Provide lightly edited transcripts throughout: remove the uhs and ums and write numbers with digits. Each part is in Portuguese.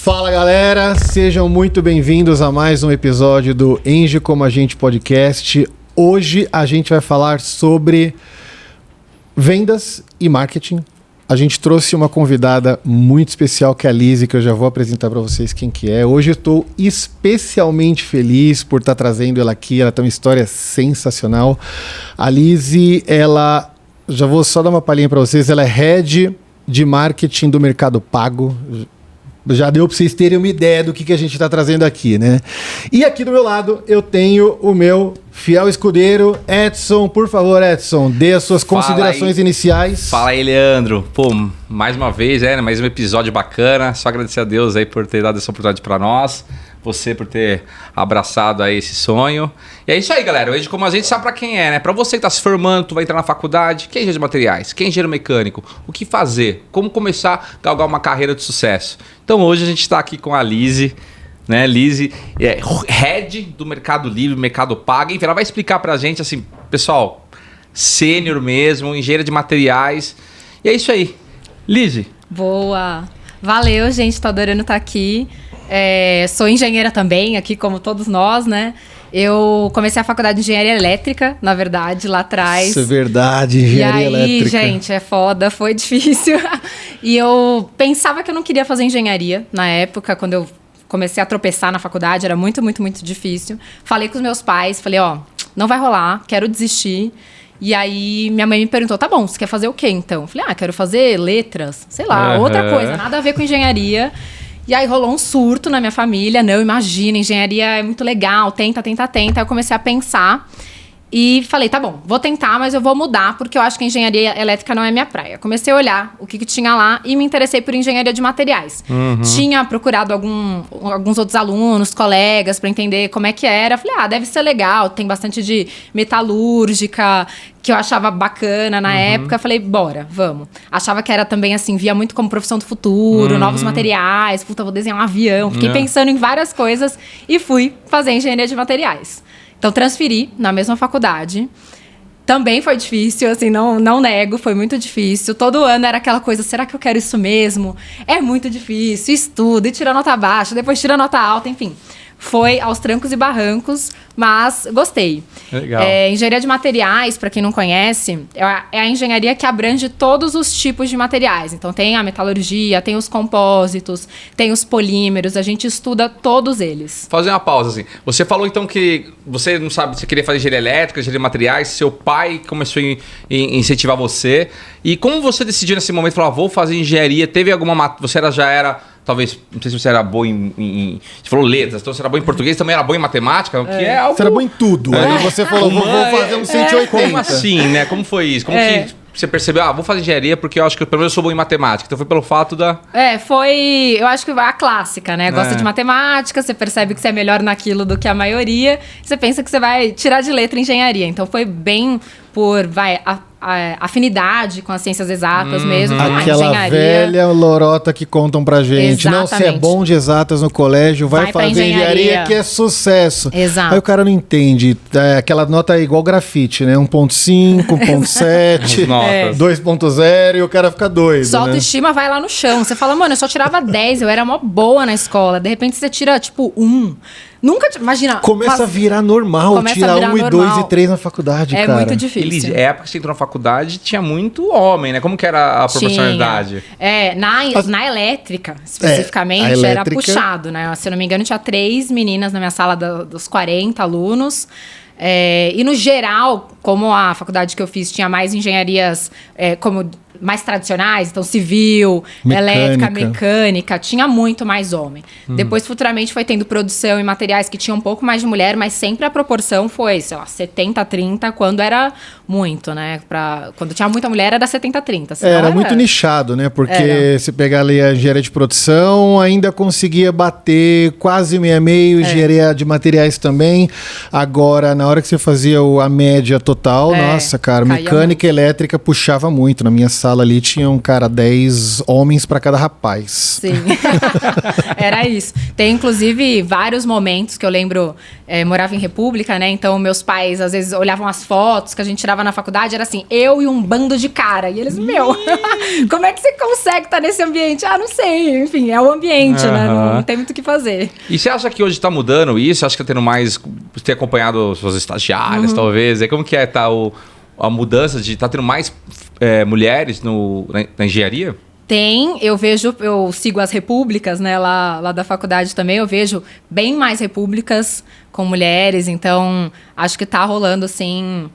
Fala galera, sejam muito bem-vindos a mais um episódio do Engie Como a Gente Podcast. Hoje a gente vai falar sobre vendas e marketing. A gente trouxe uma convidada muito especial que é a Lizzy, que eu já vou apresentar para vocês quem que é. Hoje eu estou especialmente feliz por estar trazendo ela aqui, ela tem uma história sensacional. A Lizzy, ela, já vou só dar uma palhinha para vocês, ela é Head de Marketing do Mercado Pago. Já deu para vocês terem uma ideia do que a gente está trazendo aqui, né? E aqui do meu lado eu tenho o meu fiel escudeiro, Edson. Por favor, Edson, dê as suas considerações iniciais. Fala aí, Leandro. Pô, mais uma vez, mais um episódio bacana. Só agradecer a Deus aí por ter dado essa oportunidade para nós. Você por ter abraçado aí esse sonho. E é isso aí, galera. Hoje, como a gente sabe pra quem é, né? Pra você que tá se formando, tu vai entrar na faculdade. Quem é engenheiro de materiais? Quem é engenheiro mecânico? O que fazer? Como começar a galgar uma carreira de sucesso? Então hoje a gente tá aqui com a Lizzy, né? Lizzy é Head do Mercado Livre, Mercado Pago. Enfim, ela vai explicar pra gente, assim, pessoal, sênior mesmo, engenheiro de materiais. E é isso aí. Lizzy. Boa. Valeu, gente. Tô adorando estar aqui. Sou engenheira também, aqui como todos nós, né? Eu comecei a faculdade de engenharia elétrica, na verdade, lá atrás. Isso é verdade, engenharia elétrica. E aí, gente, é foda, foi difícil. E eu pensava que eu não queria fazer engenharia na época, quando eu comecei a tropeçar na faculdade, era muito, muito, muito difícil. Falei com os meus pais, falei, não vai rolar, quero desistir. E aí, minha mãe me perguntou, tá bom, você quer fazer o quê então? Eu falei, quero fazer letras, sei lá, outra coisa, nada a ver com engenharia. E aí rolou um surto na minha família. Não, imagina, engenharia é muito legal, tenta. Aí eu comecei a pensar e falei, tá bom, vou tentar, mas eu vou mudar, porque eu acho que a engenharia elétrica não é minha praia. Comecei a olhar o que tinha lá e me interessei por engenharia de materiais. Tinha procurado alguns outros alunos, colegas, para entender como é que era. Falei, deve ser legal, tem bastante de metalúrgica, que eu achava bacana na época. Falei, bora, vamos. Achava que era também assim, via muito como profissão do futuro, novos materiais, vou desenhar um avião. Fiquei pensando em várias coisas e fui fazer engenharia de materiais. Então, transferi na mesma faculdade. Também foi difícil, assim, não nego, foi muito difícil. Todo ano era aquela coisa, será que eu quero isso mesmo? É muito difícil, estuda e tira nota baixa, depois tira nota alta, enfim. Foi aos trancos e barrancos, mas gostei. Legal. Engenharia de materiais, para quem não conhece, é a engenharia que abrange todos os tipos de materiais. Então, tem a metalurgia, tem os compósitos, tem os polímeros, a gente estuda todos eles. Fazer uma pausa, assim. Você falou, então, que você não sabe se queria fazer engenharia elétrica, engenharia de materiais, seu pai começou a incentivar você. E como você decidiu nesse momento, falar, vou fazer engenharia, teve alguma... Você já era... Talvez, não sei se você era boa em... Você falou letras, então você era boa em português, também era boa em matemática, que é algo... Você era boa em tudo. Aí você falou, vou fazer um 180. Como assim, né? Como foi isso? Como que você percebeu? Vou fazer engenharia porque eu acho que pelo menos eu sou bom em matemática. Então foi pelo fato da... Foi... Eu acho que a clássica, né? Gosta de matemática, você percebe que você é melhor naquilo do que a maioria. Você pensa que você vai tirar de letra engenharia. Então foi bem por... afinidade com as ciências exatas mesmo. Aquela engenharia. velha lorota que contam pra gente. Exatamente. Não, você é bom de exatas no colégio, vai fazer engenharia que é sucesso. Exato. Aí o cara não entende. Aquela nota é igual grafite, né? 1.5, 1.7, 2.0 e o cara fica doido. Sua autoestima vai lá no chão. Você fala, mano, eu só tirava 10, eu era mó boa na escola. De repente você tira, 1. Nunca, imagina... Começa a virar normal, tirar 1 e 2 e 3 na faculdade, cara. É muito difícil. É época que você entrou na faculdade, tinha muito homem, né? Como que era a proporcionalidade? Na elétrica, especificamente, era puxado, né? Se eu não me engano, tinha 3 meninas na minha sala dos 40 alunos. E no geral, como a faculdade que eu fiz tinha mais engenharias mais tradicionais, então civil, elétrica, mecânica, tinha muito mais homem. Depois, futuramente, foi tendo produção e materiais que tinham um pouco mais de mulher, mas sempre a proporção foi, 70-30, quando era muito, né? Quando tinha muita mulher, era 70-30. Era muito nichado, né? Porque se pegar ali a engenharia de produção, ainda conseguia bater quase meio, engenharia de materiais também. Agora, na hora que você fazia a média total, nossa, cara, mecânica e elétrica puxava muito. Na minha sala ali tinha 10 homens para cada rapaz. Sim, era isso. Tem, inclusive, vários momentos que eu lembro, morava em República, né? Então, meus pais, às vezes, olhavam as fotos que a gente tirava tava na faculdade, era assim, eu e um bando de cara. E eles, como é que você consegue estar nesse ambiente? Ah, não sei. Enfim, é o ambiente, né? Não tem muito o que fazer. E você acha que hoje tá mudando isso? Acha que tá tendo mais... Ter acompanhado suas estagiárias, talvez. Como que tá a mudança de... Tá tendo mais mulheres na engenharia? Tem, eu sigo as repúblicas, né, lá da faculdade também, eu vejo bem mais repúblicas com mulheres, então acho que tá rolando, assim,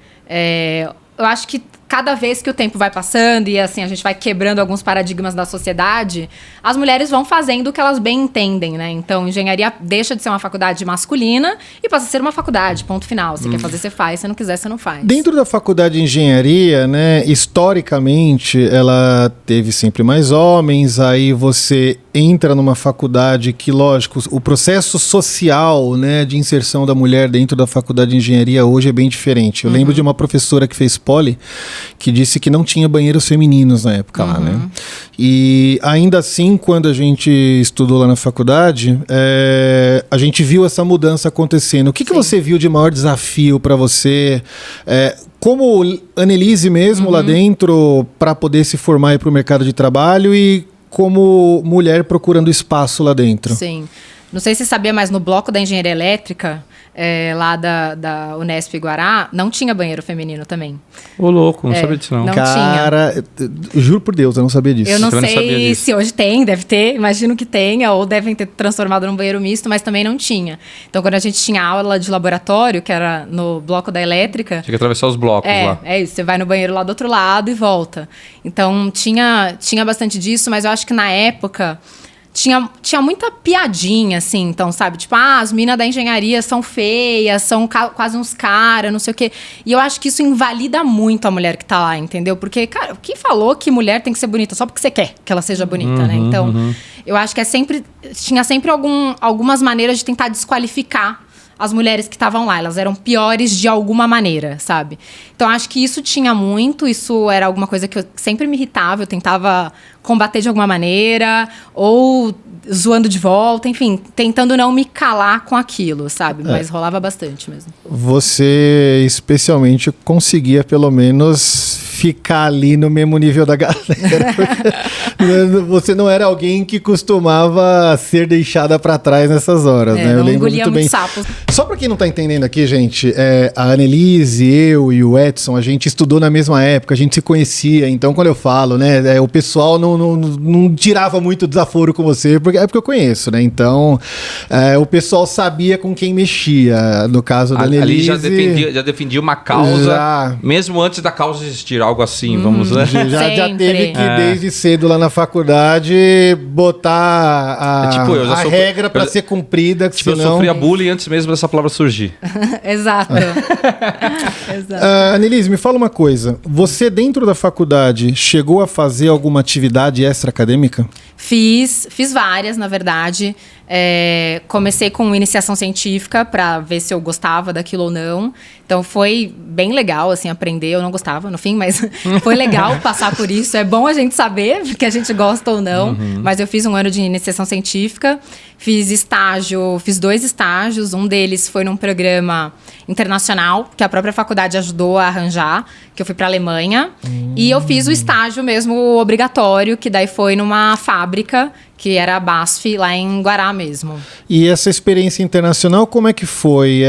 eu acho que cada vez que o tempo vai passando e assim a gente vai quebrando alguns paradigmas da sociedade, as mulheres vão fazendo o que elas bem entendem, né? Então, engenharia deixa de ser uma faculdade masculina e passa a ser uma faculdade, ponto final. Se quer fazer, você faz. Se não quiser, você não faz. Dentro da faculdade de engenharia, né, historicamente, ela teve sempre mais homens, aí você entra numa faculdade que, lógico, o processo social, né, de inserção da mulher dentro da faculdade de engenharia hoje é bem diferente. Eu lembro de uma professora que fez poli, que disse que não tinha banheiros femininos na época lá, né? E ainda assim, quando a gente estudou lá na faculdade, a gente viu essa mudança acontecendo. O que você viu de maior desafio para você, como Annelise mesmo lá dentro, para poder se formar para o mercado de trabalho e como mulher procurando espaço lá dentro? Sim. Não sei se você sabia, mas no bloco da engenharia elétrica, lá da Unesp Guará, não tinha banheiro feminino também. Ô, louco, não sabia disso não. Não Cara, juro por Deus, eu não sabia disso. Eu não sei se hoje tem, deve ter, imagino que tenha, ou devem ter transformado num banheiro misto, mas também não tinha. Então, quando a gente tinha aula de laboratório, que era no bloco da elétrica... Tinha que atravessar os blocos lá. É isso, você vai no banheiro lá do outro lado e volta. Então, tinha bastante disso, mas eu acho que na época... Tinha muita piadinha, assim, então, sabe? Tipo, as minas da engenharia são feias, são quase uns caras, não sei o quê. E eu acho que isso invalida muito a mulher que tá lá, entendeu? Porque, cara, quem falou que mulher tem que ser bonita só porque você quer que ela seja bonita, né? Então, eu acho que tinha sempre algumas maneiras de tentar desqualificar as mulheres que estavam lá. Elas eram piores de alguma maneira, sabe? Então, acho que isso tinha muito. Isso era alguma coisa que eu sempre me irritava. Eu tentava combater de alguma maneira, ou zoando de volta, enfim, tentando não me calar com aquilo, sabe? Mas rolava bastante mesmo. Você, especialmente, conseguia, pelo menos, ficar ali no mesmo nível da galera. Você não era alguém que costumava ser deixada pra trás nessas horas, né? Eu lembro muito bem. Sapos. Só pra quem não tá entendendo aqui, gente, a Annelise, eu e o Edson, a gente estudou na mesma época, a gente se conhecia. Então, quando eu falo, né, o pessoal não tirava muito desaforo com você, porque eu conheço, né? Então, o pessoal sabia com quem mexia. No caso da Annelise... Ali já defendia uma causa, mesmo antes da causa existir, algo assim, vamos lá. Já teve que, desde cedo lá na faculdade, botar a regra para ser cumprida. Tipo, senão... eu sofria bullying antes mesmo dessa palavra surgir. Exato. Annelise, me fala uma coisa. Você, dentro da faculdade, chegou a fazer alguma atividade extra-acadêmica? Fiz várias, na verdade. Comecei com iniciação científica para ver se eu gostava daquilo ou não. Então foi bem legal, assim, aprender. Eu não gostava, no fim, mas foi legal passar por isso. É bom a gente saber que a gente gosta ou não. Mas eu fiz um ano de iniciação científica. Fiz 2 estágios. Um deles foi num programa internacional, que a própria faculdade ajudou a arranjar, que eu fui para a Alemanha. E eu fiz o estágio mesmo obrigatório, que daí foi numa fábrica, que era a BASF, lá em Guará mesmo. E essa experiência internacional, como é que foi?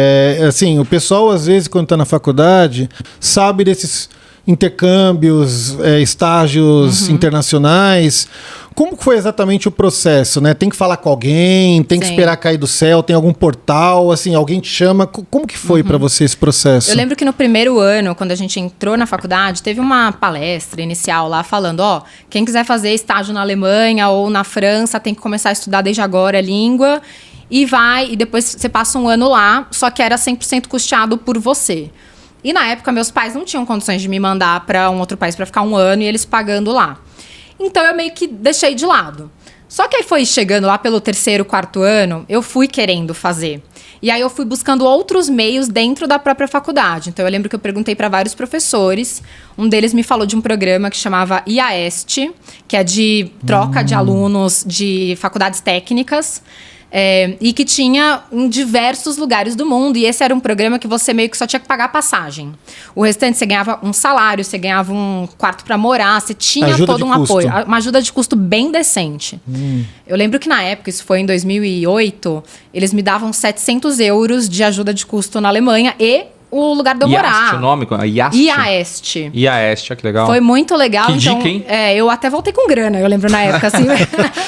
Assim, o pessoal, às vezes, quando está na faculdade, sabe desses intercâmbios, estágios internacionais. Como foi exatamente o processo, né? Tem que falar com alguém, tem que esperar cair do céu, tem algum portal, assim, alguém te chama. Como que foi para você esse processo? Eu lembro que no primeiro ano, quando a gente entrou na faculdade, teve uma palestra inicial lá falando, quem quiser fazer estágio na Alemanha ou na França, tem que começar a estudar desde agora a língua e depois você passa um ano lá, só que era 100% custeado por você. E na época, meus pais não tinham condições de me mandar para um outro país para ficar um ano e eles pagando lá. Então, eu meio que deixei de lado. Só que aí foi chegando lá pelo 3º, 4º ano, eu fui querendo fazer. E aí eu fui buscando outros meios dentro da própria faculdade. Então, eu lembro que eu perguntei para vários professores. Um deles me falou de um programa que chamava IAEST, que é de troca de alunos de faculdades técnicas. E que tinha em diversos lugares do mundo. E esse era um programa que você meio que só tinha que pagar a passagem. O restante, você ganhava um salário, você ganhava um quarto para morar, você tinha Ajuda todo de um custo. apoio. Uma ajuda de custo bem decente. Eu lembro que na época, isso foi em 2008, eles me davam 700 euros de ajuda de custo na Alemanha e o lugar de eu morar. IAST, o nome? IAST? IAST. IAST, olha que legal. Foi muito legal. Que então, dica, hein? Eu até voltei com grana, eu lembro na época, assim.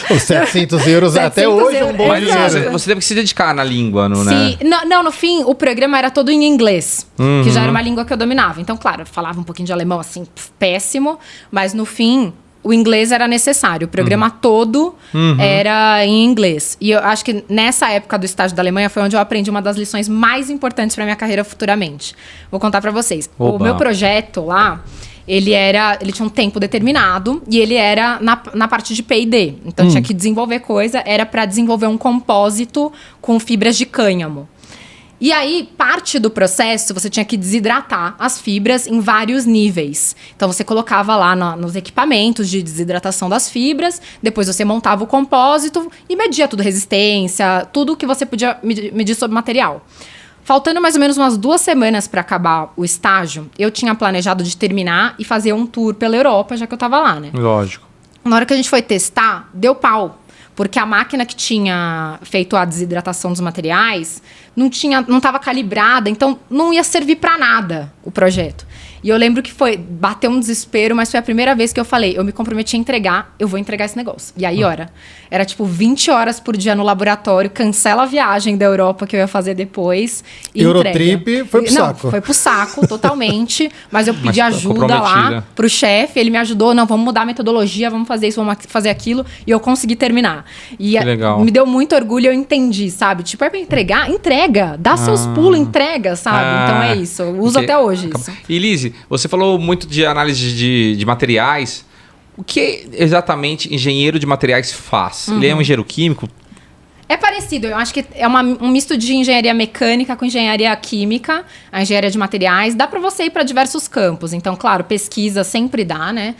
Os 700 euros até 700 hoje é um bom Mas Exato. dinheiro. você teve que se dedicar na língua, não, né? Sim, não, no fim, o programa era todo em inglês, que já era uma língua que eu dominava. Então, claro, eu falava um pouquinho de alemão, assim, péssimo, mas no fim, o inglês era necessário. O programa todo era em inglês. E eu acho que nessa época do estágio da Alemanha foi onde eu aprendi uma das lições mais importantes para minha carreira futuramente. Vou contar para vocês. Oba. O meu projeto lá, ele tinha um tempo determinado e ele era na parte de P&D. Então tinha que desenvolver coisa, era para desenvolver um compósito com fibras de cânhamo. E aí, parte do processo, você tinha que desidratar as fibras em vários níveis. Então, você colocava lá nos equipamentos de desidratação das fibras, depois você montava o compósito e media tudo, resistência, tudo que você podia medir sobre o material. Faltando mais ou menos umas 2 semanas para acabar o estágio, eu tinha planejado de terminar e fazer um tour pela Europa, já que eu tava lá, né? Lógico. Na hora que a gente foi testar, deu pau. Porque a máquina que tinha feito a desidratação dos materiais não estava calibrada, então não ia servir para nada o projeto. E eu lembro que bateu um desespero, mas foi a primeira vez que eu falei, eu me comprometi a entregar, eu vou entregar esse negócio. E aí, era tipo 20 horas por dia no laboratório, cancela a viagem da Europa que eu ia fazer depois e Eurotrip entrega. foi pro saco. Foi pro saco, totalmente. Mas eu pedi ajuda lá comprometida. pro chefe, ele me ajudou, não, vamos mudar a metodologia, vamos fazer isso, vamos fazer aquilo, e eu consegui terminar. E Que legal. me deu muito orgulho, eu entendi, sabe? Tipo, é pra entregar? Entrega, dá seus pulos, entrega, sabe? Então é isso, eu uso até hoje isso. E Lizzy, você falou muito de análise de materiais. O que exatamente engenheiro de materiais faz? Ele é um engenheiro químico? É parecido, eu acho que é um misto de engenharia mecânica com engenharia química, a engenharia de materiais. Dá para você ir para diversos campos. Então, claro, pesquisa sempre dá, né?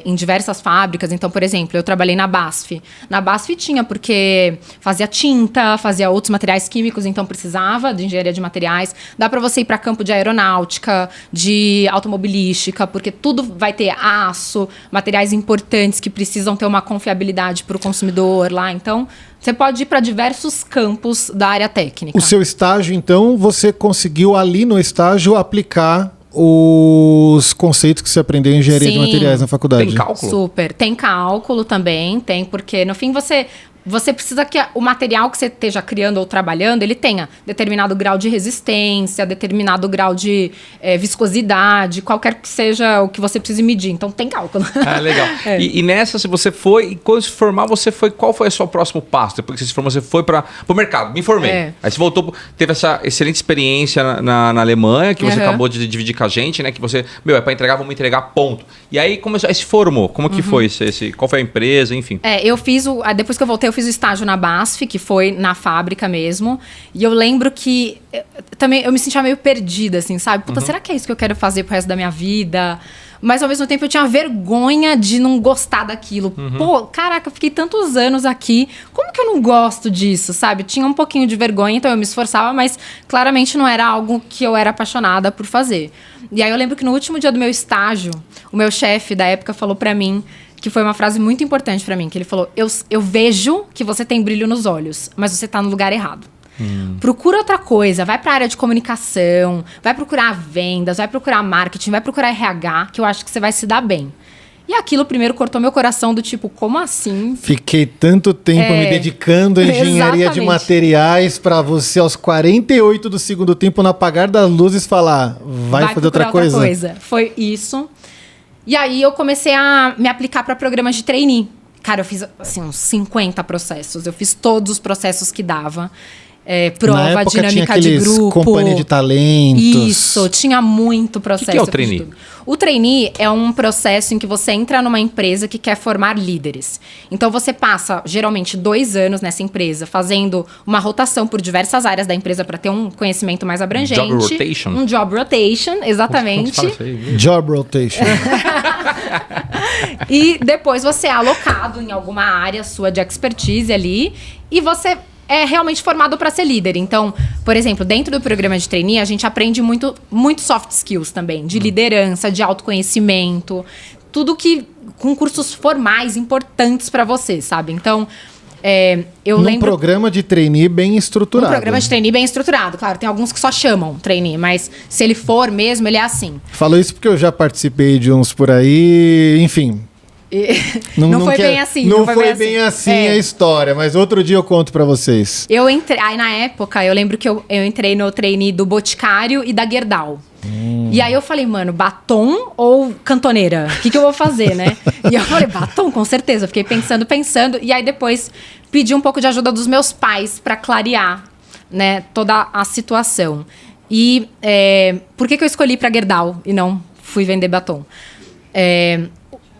Em diversas fábricas. Então, por exemplo, eu trabalhei na BASF. Na BASF tinha, porque fazia tinta, fazia outros materiais químicos, então precisava de engenharia de materiais. Dá para você ir para campo de aeronáutica, de automobilística, porque tudo vai ter aço, materiais importantes que precisam ter uma confiabilidade para o consumidor lá. Então, você pode ir para diversos campos da área técnica. O seu estágio, então, você conseguiu ali no estágio aplicar os conceitos que você aprendeu em engenharia de Sim. materiais na faculdade. Tem cálculo? Super. Tem cálculo também, porque no fim você precisa que o material que você esteja criando ou trabalhando, ele tenha determinado grau de resistência, determinado grau de viscosidade, qualquer que seja o que você precise medir. Então, tem cálculo. Ah, legal. E nessa, se você foi, e quando se formar, qual foi o seu próximo passo? Depois que você se formou, você foi para o mercado. Me informei. Aí você voltou, teve essa excelente experiência na Alemanha, que você acabou de dividir com a gente, né? Que você, é para entregar, vamos entregar, ponto. E aí, aí se formou. Como que foi? Qual foi a empresa, enfim? Eu fiz depois que eu voltei, eu fiz o estágio na BASF, que foi na fábrica mesmo. E eu lembro que também eu me sentia meio perdida, assim, sabe? Puta, será que é isso que eu quero fazer pro resto da minha vida? Mas ao mesmo tempo eu tinha vergonha de não gostar daquilo. Pô, caraca, eu fiquei tantos anos aqui. Como que eu não gosto disso, sabe? Tinha um pouquinho de vergonha, então eu me esforçava, mas claramente não era algo que eu era apaixonada por fazer. E aí eu lembro que no último dia do meu estágio, o meu chefe da época falou pra mim, que foi uma frase muito importante pra mim, que ele falou, eu vejo que você tem brilho nos olhos, mas você tá no lugar errado. Procura outra coisa, vai pra área de comunicação, vai procurar vendas, vai procurar marketing, vai procurar RH, que eu acho que você vai se dar bem. E aquilo primeiro cortou meu coração do tipo, como assim? Fiquei tanto tempo me dedicando à engenharia de materiais para você, aos 48 do segundo tempo, no apagar das luzes, falar, vai fazer outra coisa. Foi isso. E aí eu comecei a me aplicar para programas de trainee. Cara, eu fiz assim, uns 50 processos. Eu fiz todos os processos que dava. Prova, dinâmica de grupo. Companhia de talentos. Isso, tinha muito processo. O que é o trainee? O trainee é um processo em que você entra numa empresa que quer formar líderes. Então você passa, geralmente, 2 anos nessa empresa, fazendo uma rotação por diversas áreas da empresa para ter um conhecimento mais abrangente. Job rotation. Um job rotation, exatamente. Como se fala isso aí? Job rotation. E depois você é alocado em alguma área sua de expertise ali. e você é realmente formado para ser líder. Então, por exemplo, dentro do programa de trainee, a gente aprende muito soft skills também, de liderança, de autoconhecimento, tudo que com cursos formais importantes para você, sabe? Então, eu lembro... programa de trainee bem estruturado. Um programa de trainee bem estruturado. Claro, tem alguns que só chamam trainee, mas se ele for mesmo, ele é assim. Falo isso porque eu já participei de uns por aí, enfim... Não foi bem assim. Não foi bem assim a história, mas outro dia eu conto pra vocês. Eu entrei, aí na época, eu lembro que eu entrei no trainee do Boticário e da Gerdau. E aí eu falei, mano, batom ou cantoneira? O que eu vou fazer, né? E eu falei, batom, com certeza. Eu fiquei pensando. E aí depois pedi um pouco de ajuda dos meus pais pra clarear, né, toda a situação. E por que eu escolhi pra Gerdau e não fui vender batom?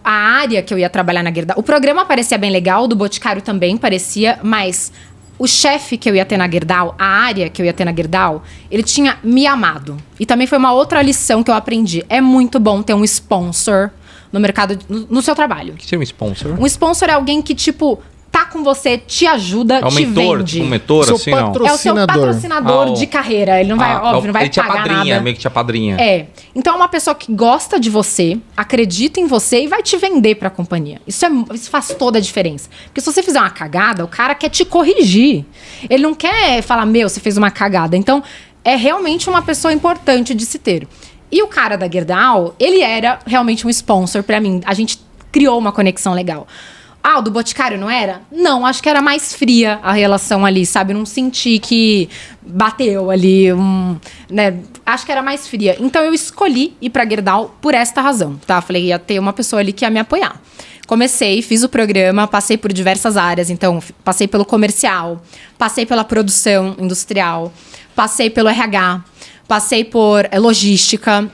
A área que eu ia trabalhar na Gerdau... O programa parecia bem legal, do Boticário também parecia, mas o chefe que eu ia ter na Gerdau, a área que eu ia ter na Gerdau, ele tinha me amado. E também foi uma outra lição que eu aprendi. É muito bom ter um sponsor no mercado, no seu trabalho. O que seria um sponsor? Um sponsor é alguém que, tipo... tá com você, te ajuda, te mentor, vende. Tipo um mentor, Seu assim, não? É o seu patrocinador de carreira. Ele não vai, óbvio, não vai ele tinha pagar padrinha, nada. meio que tinha padrinha. Então é uma pessoa que gosta de você, acredita em você e vai te vender pra companhia. Isso faz toda a diferença. Porque se você fizer uma cagada, o cara quer te corrigir. Ele não quer falar, você fez uma cagada. Então, é realmente uma pessoa importante de se ter. E o cara da Gerdau, ele era realmente um sponsor pra mim. A gente criou uma conexão legal. O do Boticário não era? Não, acho que era mais fria a relação ali, sabe? Não senti que bateu ali, né? Acho que era mais fria. Então eu escolhi ir pra Gerdau por esta razão, tá? Falei, ia ter uma pessoa ali que ia me apoiar. Comecei, fiz o programa, passei por diversas áreas. Então, passei pelo comercial, passei pela produção industrial, passei pelo RH, passei por logística.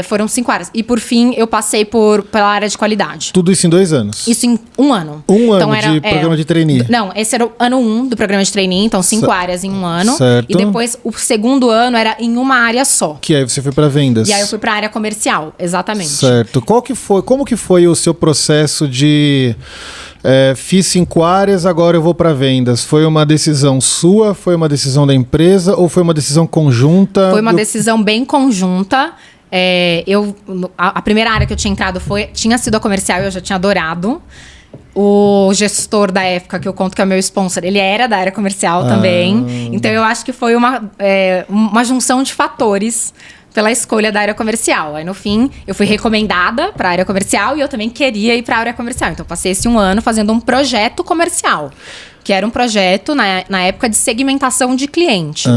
Foram 5 áreas. E, por fim, eu passei pela área de qualidade. Tudo isso em 2 anos? Isso em 1 ano. Ano de programa de trainee? Não, esse era o ano 1 do programa de trainee. Então, 5 áreas em 1 ano. Certo. E depois, o segundo ano era em uma área só. Que aí você foi para vendas. E aí eu fui para a área comercial, exatamente. Certo. Como que foi o seu processo de... fiz 5 áreas, agora eu vou para vendas. Foi uma decisão sua? Foi uma decisão da empresa? Ou foi uma decisão conjunta? Foi uma decisão bem conjunta. A primeira área que eu tinha entrado tinha sido a comercial, eu já tinha adorado. O gestor da época, que eu conto que é o meu sponsor, ele era da área comercial também. Então eu acho que foi uma junção de fatores pela escolha da área comercial. Aí no fim, eu fui recomendada para a área comercial e eu também queria ir para a área comercial. Então eu passei esse 1 ano fazendo um projeto comercial, que era um projeto na época de segmentação de clientes.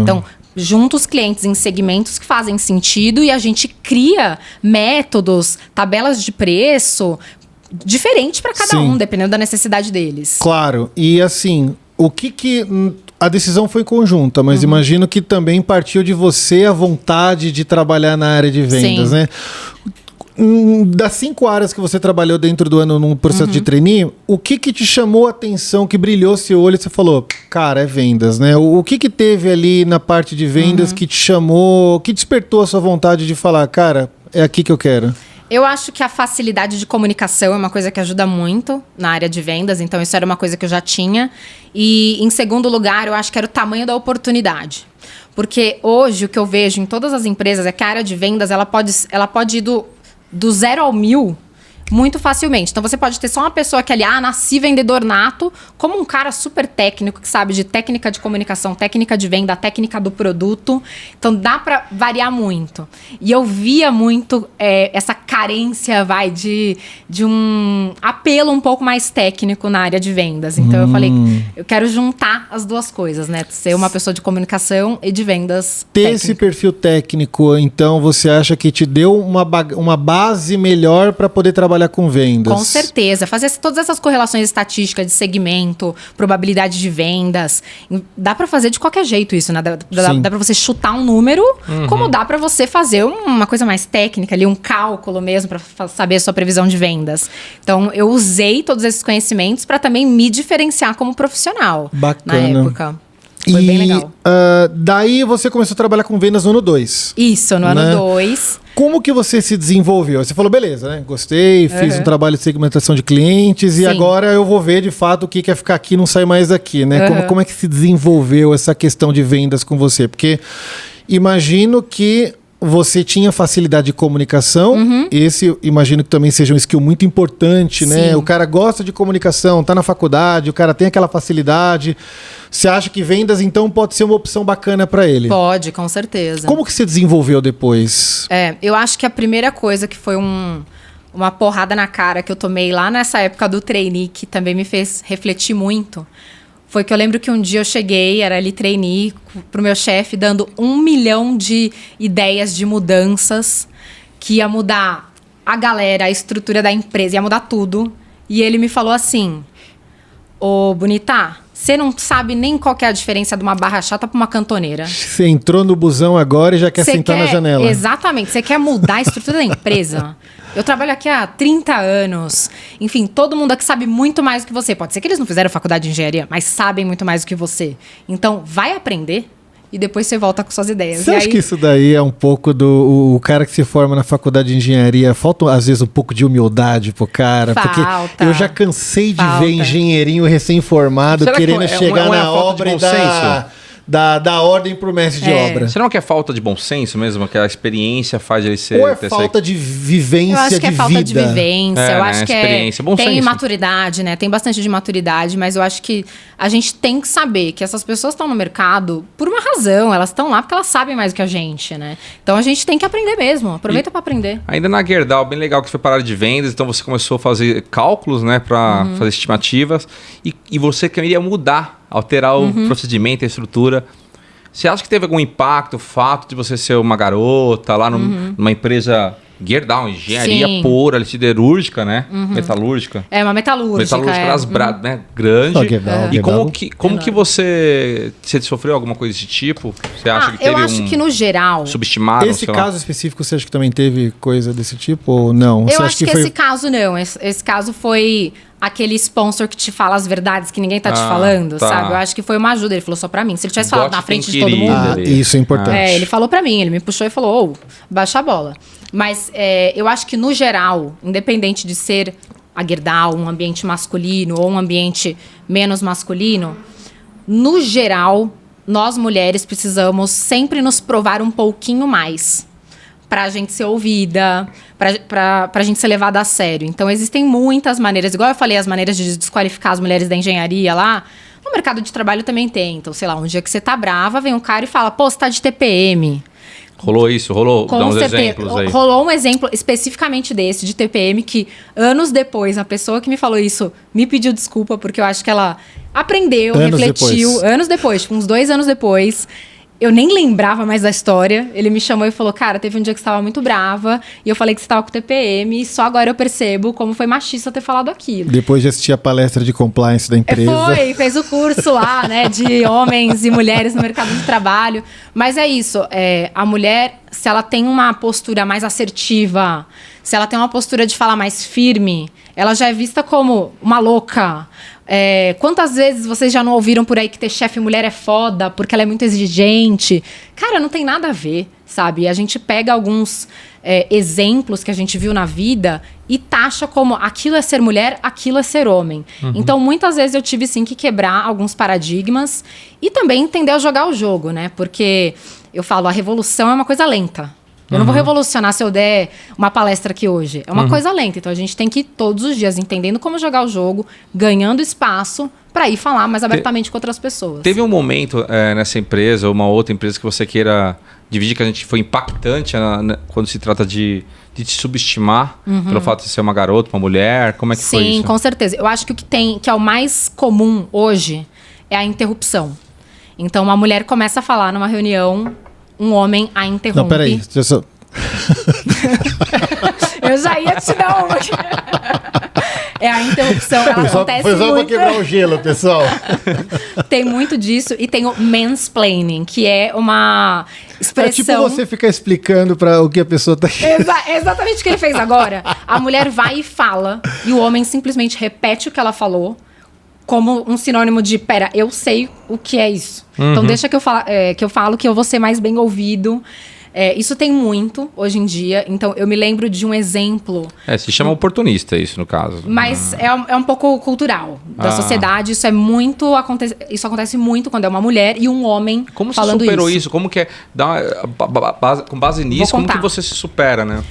Então, junta os clientes em segmentos que fazem sentido e a gente cria métodos, tabelas de preço diferentes para cada um, dependendo da necessidade deles. Claro. E assim, a decisão foi conjunta, mas imagino que também partiu de você a vontade de trabalhar na área de vendas, né? Das 5 áreas que você trabalhou dentro do ano no processo de trainee, o que te chamou a atenção, que brilhou seu olho e você falou, cara, é vendas, né? O que teve ali na parte de vendas que te chamou, que despertou a sua vontade de falar, cara, é aqui que eu quero? Eu acho que a facilidade de comunicação é uma coisa que ajuda muito na área de vendas, então isso era uma coisa que eu já tinha. E, em segundo lugar, eu acho que era o tamanho da oportunidade. Porque hoje o que eu vejo em todas as empresas é que a área de vendas ela pode ir do 0 ao 1000 muito facilmente. Então, você pode ter só uma pessoa que ali, nasci vendedor nato, como um cara super técnico, que sabe de técnica de comunicação, técnica de venda, técnica do produto. Então, dá pra variar muito. E eu via muito essa carência, de um apelo um pouco mais técnico na área de vendas. Então, eu falei, eu quero juntar as duas coisas, né? Ser uma pessoa de comunicação e de vendas técnica. Esse perfil técnico, então, você acha que te deu uma base melhor para poder trabalhar com vendas? Com certeza. Fazer todas essas correlações estatísticas de segmento, probabilidade de vendas. Dá para fazer de qualquer jeito isso, né? Dá para você chutar um número, como dá para você fazer uma coisa mais técnica ali, um cálculo mesmo para saber a sua previsão de vendas. Então, eu usei todos esses conhecimentos para também me diferenciar como profissional. Bacana. Na época. Foi bem legal. Daí você começou a trabalhar com vendas no ano 2. Isso, no ano 2. Como que você se desenvolveu? Você falou, beleza, né? Gostei, fiz um trabalho de segmentação de clientes e agora eu vou ver de fato o que é ficar aqui e não sair mais daqui, né? Como é que se desenvolveu essa questão de vendas com você? Porque imagino que você tinha facilidade de comunicação. Esse, imagino que também seja um skill muito importante, né? Sim. O cara gosta de comunicação, tá na faculdade, o cara tem aquela facilidade. Você acha que vendas, então, pode ser uma opção bacana para ele? Pode, com certeza. Como que você desenvolveu depois? Eu acho que a primeira coisa que foi uma porrada na cara que eu tomei lá nessa época do trainee, que também me fez refletir muito, foi que eu lembro que um dia eu cheguei, era ali trainee, pro meu chefe, dando 1 milhão de ideias de mudanças, que ia mudar a galera, a estrutura da empresa, ia mudar tudo. E ele me falou assim, ô Bonita, você não sabe nem qual que é a diferença de uma barra chata para uma cantoneira. Você entrou no busão agora e já quer sentar na janela. Exatamente. Você quer mudar a estrutura da empresa. Eu trabalho aqui há 30 anos. Enfim, todo mundo aqui sabe muito mais do que você. Pode ser que eles não fizeram faculdade de engenharia, mas sabem muito mais do que você. Então, vai aprender e depois você volta com suas ideias. Você acha que isso daí é um pouco do... O cara que se forma na faculdade de engenharia, falta às vezes um pouco de humildade pro cara? Falta. Porque eu já cansei de ver engenheirinho recém-formado querendo chegar na obra e dar ordem pro mestre de obra. Será que é falta de bom senso mesmo? Que a experiência faz ele ser... Ou é falta de vivência, eu acho que é falta de vivência, eu acho que experiência, bom tem senso. maturidade, né? Tem bastante de maturidade, mas eu acho que a gente tem que saber que essas pessoas estão no mercado por uma razão, elas estão lá porque elas sabem mais do que a gente, né? Então a gente tem que aprender mesmo, aproveita para aprender. Ainda na Gerdau, bem legal que você foi para a área de vendas, então você começou a fazer cálculos, né, para fazer estimativas, e você queria mudar, alterar o procedimento, a estrutura. Você acha que teve algum impacto o fato de você ser uma garota lá numa empresa Gerdau, engenharia pura, siderúrgica, né? Metalúrgica. É uma metalúrgica. Metalúrgica, né? Grande. Gerdau, E como que você sofreu alguma coisa desse tipo? Você acha que teve eu acho que no geral... Subestimado? Esse caso específico, você acha que também teve coisa desse tipo ou não? Eu acho que esse caso não. Esse caso foi aquele sponsor que te fala as verdades que ninguém tá te falando, sabe? Eu acho que foi uma ajuda. Ele falou só pra mim. Se ele tivesse falado na frente de todo mundo... isso é importante. Ele falou pra mim. Ele me puxou e falou, baixa a bola. Mas eu acho que, no geral, independente de ser a Gerdau, um ambiente masculino ou um ambiente menos masculino, no geral, nós mulheres precisamos sempre nos provar um pouquinho mais pra gente ser ouvida, pra gente ser levada a sério. Então, existem muitas maneiras. Igual eu falei, as maneiras de desqualificar as mulheres da engenharia lá, no mercado de trabalho também tem. Então, sei lá, um dia que você tá brava, vem um cara e fala, pô, você tá de TPM. Rolou isso? Rolou? Dá uns exemplos aí. Rolou um exemplo especificamente desse, de TPM, que anos depois, a pessoa que me falou isso me pediu desculpa, porque eu acho que ela aprendeu, refletiu. Anos depois, tipo, uns 2 anos depois. Eu nem lembrava mais da história. Ele me chamou e falou, cara, teve um dia que você estava muito brava e eu falei que você estava com TPM e só agora eu percebo como foi machista ter falado aquilo. Depois de assistir a palestra de compliance da empresa. Fez o curso lá, né, de homens e mulheres no mercado de trabalho. Mas é isso, a mulher, se ela tem uma postura mais assertiva, se ela tem uma postura de falar mais firme, ela já é vista como uma louca. Quantas vezes vocês já não ouviram por aí que ter chefe mulher é foda porque ela é muito exigente? Cara, não tem nada a ver, sabe? A gente pega alguns exemplos que a gente viu na vida e taxa como aquilo é ser mulher, aquilo é ser homem. Então, muitas vezes eu tive sim que quebrar alguns paradigmas e também entender a jogar o jogo, né? Porque eu falo, a revolução é uma coisa lenta. Eu não vou revolucionar se eu der uma palestra aqui hoje. É uma coisa lenta. Então, a gente tem que ir todos os dias entendendo como jogar o jogo, ganhando espaço para ir falar mais abertamente com outras pessoas. Teve um momento nessa empresa ou uma outra empresa que você queira dividir, que a gente foi impactante quando se trata de te subestimar pelo fato de ser uma garota, uma mulher? Como é que foi isso? Sim, com certeza. Eu acho que que é o mais comum hoje é a interrupção. Então, uma mulher começa a falar numa reunião... Um homem a interrompe. Não, peraí. Eu já ia te dar uma. A interrupção, ela acontece muito. Foi só pra quebrar o gelo, pessoal. Tem muito disso. E tem o mansplaining, que é uma expressão... É tipo você ficar explicando para o que a pessoa tá... Exatamente o que ele fez agora. A mulher vai e fala, e o homem simplesmente repete o que ela falou, como um sinônimo de, pera, eu sei o que é isso. Então deixa que eu falo que eu vou ser mais bem ouvido. Isso tem muito hoje em dia. Então eu me lembro de um exemplo. Se chama oportunista isso, no caso. Mas é um pouco cultural da sociedade. Isso isso acontece muito quando é uma mulher e um homem como falando você superou isso. isso? Como que é? Com base nisso, como que você se supera, né?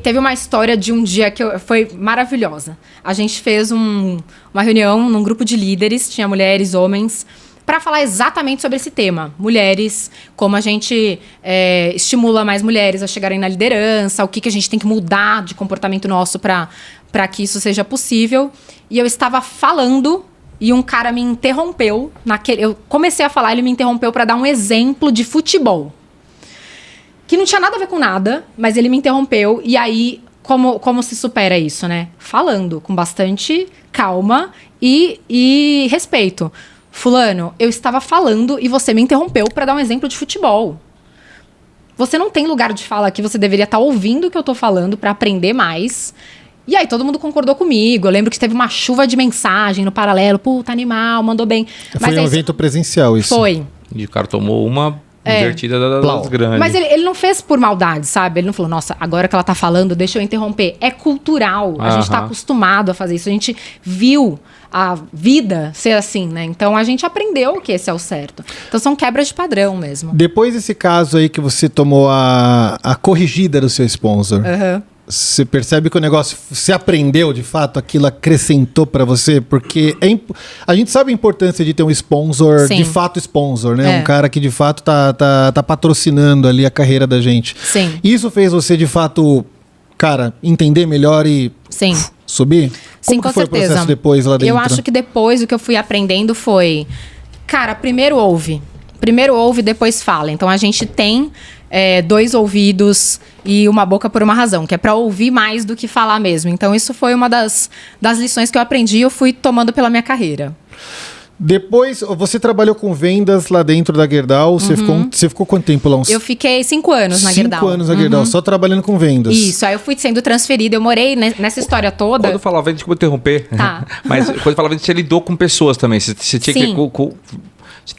Teve uma história de um dia que foi maravilhosa. A gente fez uma reunião num grupo de líderes, tinha mulheres, homens, para falar exatamente sobre esse tema. Mulheres, como a gente estimula mais mulheres a chegarem na liderança, o que a gente tem que mudar de comportamento nosso para que isso seja possível. E eu estava falando e um cara me interrompeu. Eu comecei a falar, ele me interrompeu para dar um exemplo de futebol. Que não tinha nada a ver com nada, mas ele me interrompeu. E aí, como se supera isso, né? Falando com bastante calma e respeito. Fulano, eu estava falando e você me interrompeu para dar um exemplo de futebol. Você não tem lugar de fala aqui, você deveria estar ouvindo o que eu tô falando para aprender mais. E aí todo mundo concordou comigo. Eu lembro que teve uma chuva de mensagem no paralelo. Puta, animal, mandou bem. Foi um evento presencial isso. Foi. E o cara tomou uma invertida das grandes. Mas ele não fez por maldade, sabe? Ele não falou, nossa, agora que ela tá falando, deixa eu interromper. É cultural. A gente tá acostumado a fazer isso. A gente viu a vida ser assim, né? Então a gente aprendeu que esse é o certo. Então são quebras de padrão mesmo. Depois desse caso aí que você tomou a corrigida do seu sponsor, você percebe que o negócio, você aprendeu de fato, aquilo acrescentou pra você? Porque a gente sabe a importância de ter um sponsor, Sim. de fato sponsor, né? Um cara que de fato tá patrocinando ali a carreira da gente. Sim. Isso fez você de fato, cara, entender melhor e Sim. subir? Sim, Como com que foi certeza. o processo depois lá dentro? Eu acho que depois o que eu fui aprendendo foi... Cara, primeiro ouve, depois fala. Então a gente tem 2 ouvidos e uma boca por uma razão, que é para ouvir mais do que falar mesmo. Então isso foi uma das lições que eu aprendi e eu fui tomando pela minha carreira. Depois, você trabalhou com vendas lá dentro da Gerdau. Você ficou quanto tempo lá? Eu fiquei 5 anos na Gerdau. 5 anos na Gerdau, só trabalhando com vendas. Isso, aí eu fui sendo transferida. Eu morei nessa história toda. Quando eu falava, desculpa interromper, Tá. mas quando eu falava, você lidou com pessoas também. Você tinha Sim. que... Você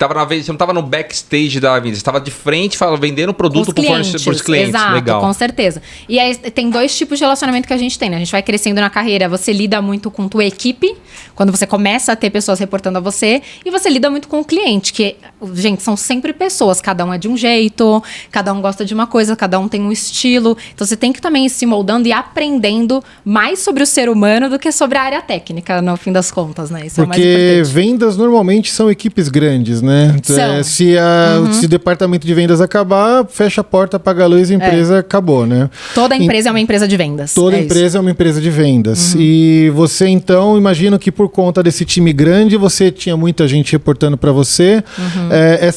não estava no backstage da venda, você estava de frente, vendendo produto para os clientes. Exato, legal. Com certeza. E aí tem 2 tipos de relacionamento que a gente tem, né? A gente vai crescendo na carreira, você lida muito com tua equipe, quando você começa a ter pessoas reportando a você, e você lida muito com o cliente, que, gente, são sempre pessoas, cada um é de um jeito, cada um gosta de uma coisa, cada um tem um estilo. Então você tem que também ir se moldando e aprendendo mais sobre o ser humano do que sobre a área técnica, no fim das contas, né? Isso é o mais Porque importante. vendas normalmente são equipes grandes, né? São. Se o departamento de vendas acabar, fecha a porta, apaga a luz e a empresa acabou, né? Toda empresa é uma empresa de vendas. Toda empresa é uma empresa de vendas. E você, então, imagino que por conta desse time grande, você tinha muita gente reportando para você.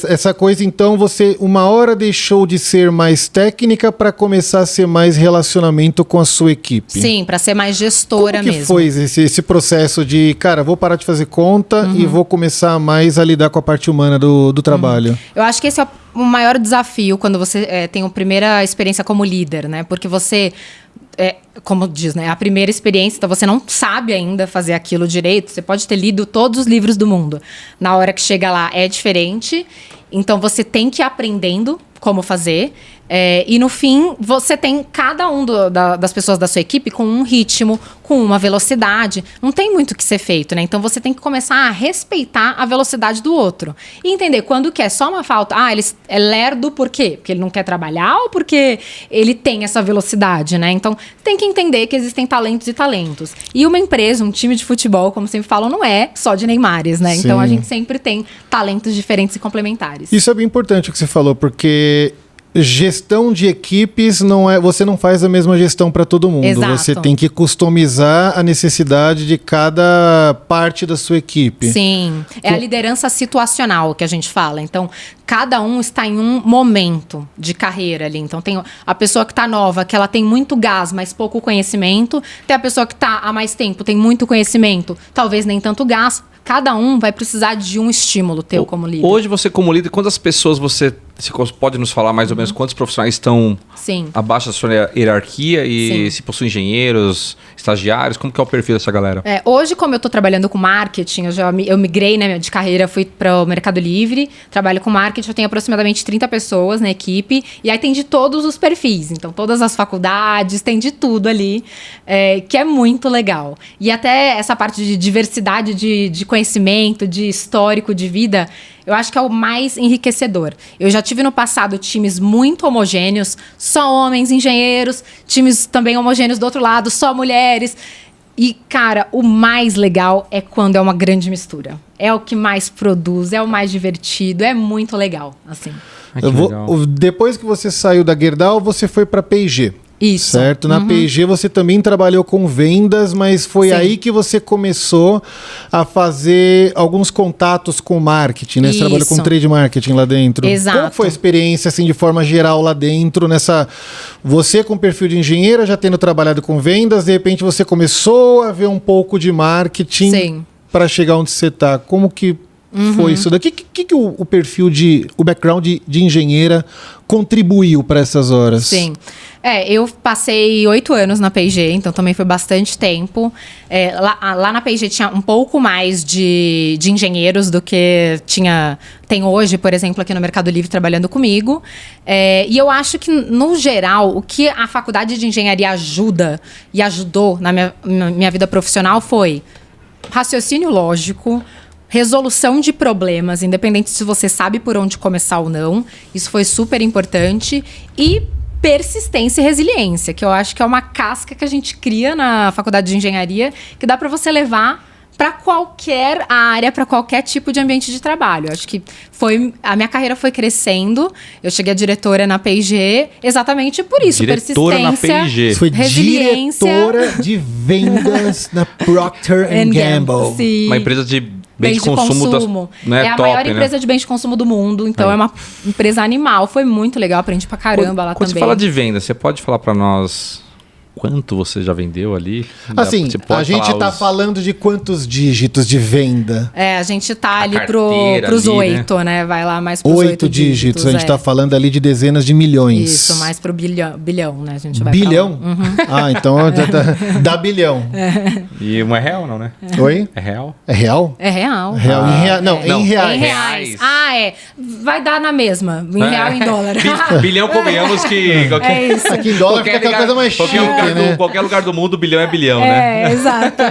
Essa coisa, então, você uma hora deixou de ser mais técnica para começar a ser mais relacionamento com a sua equipe. Sim, para ser mais gestora Como que mesmo. foi esse processo de, cara, vou parar de fazer conta e vou começar mais a lidar com a parte humana do trabalho? Eu acho que esse é o maior desafio quando você tem a primeira experiência como líder, né? Porque você, como diz, né? A primeira experiência, então você não sabe ainda fazer aquilo direito. Você pode ter lido todos os livros do mundo. Na hora que chega lá é diferente. Então você tem que ir aprendendo como fazer. E no fim, você tem cada um das pessoas da sua equipe com um ritmo, com uma velocidade. Não tem muito o que ser feito, né? Então você tem que começar a respeitar a velocidade do outro. E entender quando que é só uma falta. Ele é lerdo por quê? Porque ele não quer trabalhar ou porque ele tem essa velocidade, né? Então tem que entender que existem talentos e talentos. E uma empresa, um time de futebol, como sempre falam, não é só de Neymares, né? Sim. Então a gente sempre tem talentos diferentes e complementares. Isso é bem importante o que você falou, porque gestão de equipes você não faz a mesma gestão para todo mundo. Exato. Você tem que customizar a necessidade de cada parte da sua equipe. Sim, é a liderança situacional que a gente fala. Então, cada um está em um momento de carreira ali. Então, tem a pessoa que está nova, que ela tem muito gás, mas pouco conhecimento. Tem a pessoa que está há mais tempo, tem muito conhecimento, talvez nem tanto gás. Cada um vai precisar de um estímulo teu como líder. Hoje você como líder, quantas pessoas você Você pode nos falar mais ou menos quantos profissionais estão Sim. abaixo da sua hierarquia e se possuem engenheiros, estagiários? Como que é o perfil dessa galera? Hoje, como eu estou trabalhando com marketing, eu migrei, né, de carreira, fui para o Mercado Livre, trabalho com marketing, eu tenho aproximadamente 30 pessoas na equipe, e aí tem de todos os perfis, então todas as faculdades, tem de tudo ali, que é muito legal. E até essa parte de diversidade de conhecimento, de histórico, de vida, eu acho que é o mais enriquecedor. Eu já tive no passado times muito homogêneos, só homens, engenheiros, times também homogêneos do outro lado, só mulheres. E, cara, o mais legal é quando é uma grande mistura. É o que mais produz, é o mais divertido, é muito legal, assim. Depois que você saiu da Gerdau, você foi para P&G. Isso. Certo? Na P&G você também trabalhou com vendas, mas foi aí que você começou a fazer alguns contatos com marketing, né? Você trabalhou com trade marketing lá dentro. Exato. Como foi a experiência, assim, de forma geral lá dentro, nessa... Você com perfil de engenheira, já tendo trabalhado com vendas, de repente você começou a ver um pouco de marketing para chegar onde você está. Como que foi isso daqui? Que o perfil o background de engenheira contribuiu para essas horas? Sim. Eu passei 8 anos na P&G, então também foi bastante tempo. Lá na P&G tinha um pouco mais de engenheiros do que tem hoje, por exemplo, aqui no Mercado Livre trabalhando comigo. E eu acho que, no geral, o que a faculdade de engenharia ajuda e ajudou na minha vida profissional foi raciocínio lógico, resolução de problemas, independente se você sabe por onde começar ou não. Isso foi super importante. E persistência e resiliência, que eu acho que é uma casca que a gente cria na faculdade de engenharia, que dá para você levar para qualquer área, para qualquer tipo de ambiente de trabalho. Eu acho que a minha carreira foi crescendo. Eu cheguei a diretora na P&G exatamente por isso. Diretora persistência, na P&G. Foi resiliência. diretora de vendas na Procter & Gamble. Sim. Uma empresa de bens de consumo. É a maior empresa de bens de consumo do mundo. Então é uma empresa animal. Foi muito legal, aprendi pra caramba lá quando também. Você fala de venda, você pode falar pra nós quanto você já vendeu ali? Assim, a gente tá falando de quantos dígitos de venda? A gente tá ali pros 8, né? Vai lá mais pros 8 dígitos. A gente tá falando ali de dezenas de milhões. Isso, mais pro bilhão, né? A gente vai bilhão? Então dá bilhão. E não é real, não, né? Oi? É real? É real? É real. Não, em reais. Em reais. Vai dar na mesma. Em real e em dólar. Bilhão, convenhamos que... É isso. Aqui em dólar fica aquela coisa mais chique, né? Qualquer lugar do mundo, bilhão é bilhão, né? Exato.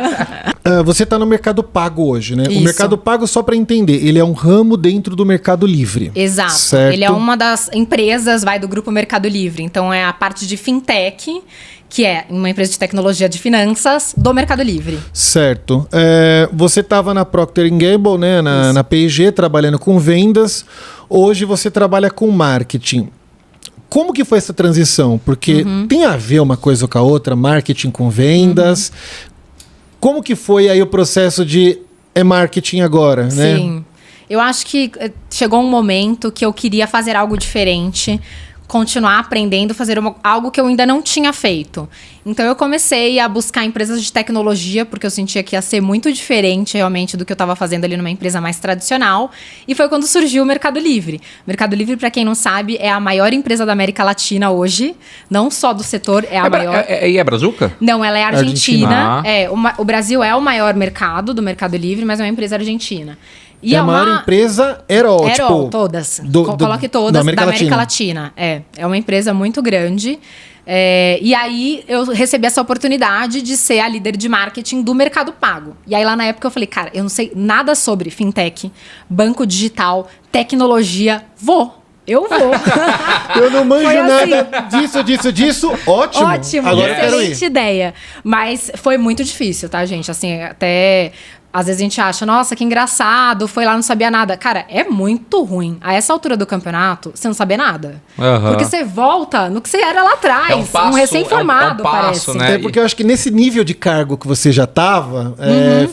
Você está no Mercado Pago hoje, né? Isso. O Mercado Pago, só para entender, ele é um ramo dentro do Mercado Livre. Exato. Certo? Ele é uma das empresas, do grupo Mercado Livre. Então, é a parte de fintech, que é uma empresa de tecnologia de finanças do Mercado Livre. Certo. Você estava na Procter & Gamble, né? Na P&G, trabalhando com vendas. Hoje você trabalha com marketing. Como que foi essa transição? Porque tem a ver uma coisa com a outra, marketing com vendas. Como que foi aí o processo de marketing agora, né? Sim. Eu acho que chegou um momento que eu queria fazer algo diferente, continuar aprendendo, fazer algo que eu ainda não tinha feito. Então eu comecei a buscar empresas de tecnologia, porque eu sentia que ia ser muito diferente realmente do que eu estava fazendo ali numa empresa mais tradicional. E foi quando surgiu o Mercado Livre. O Mercado Livre, para quem não sabe, é a maior empresa da América Latina hoje. Não só do setor, é a maior. E é Brazuca? Não, ela é argentina. Argentina. O Brasil é o maior mercado do Mercado Livre, mas é uma empresa argentina. E a maior empresa Erol, todas. Coloque todas da América Latina. É uma empresa muito grande. E aí eu recebi essa oportunidade de ser a líder de marketing do Mercado Pago. E aí lá na época eu falei, cara, eu não sei nada sobre fintech, banco digital, tecnologia. Eu vou. Eu não manjo nada disso. Ótimo. Agora eu quero ir. Excelente ideia. Mas foi muito difícil, tá, gente? Assim, até... Às vezes a gente acha, nossa, que engraçado, foi lá, não sabia nada. Cara, é muito ruim. A essa altura do campeonato, você não sabe nada. Porque você volta no que você era lá atrás. Um recém-formado, parece. Né? Até porque eu acho que nesse nível de cargo que você já estava,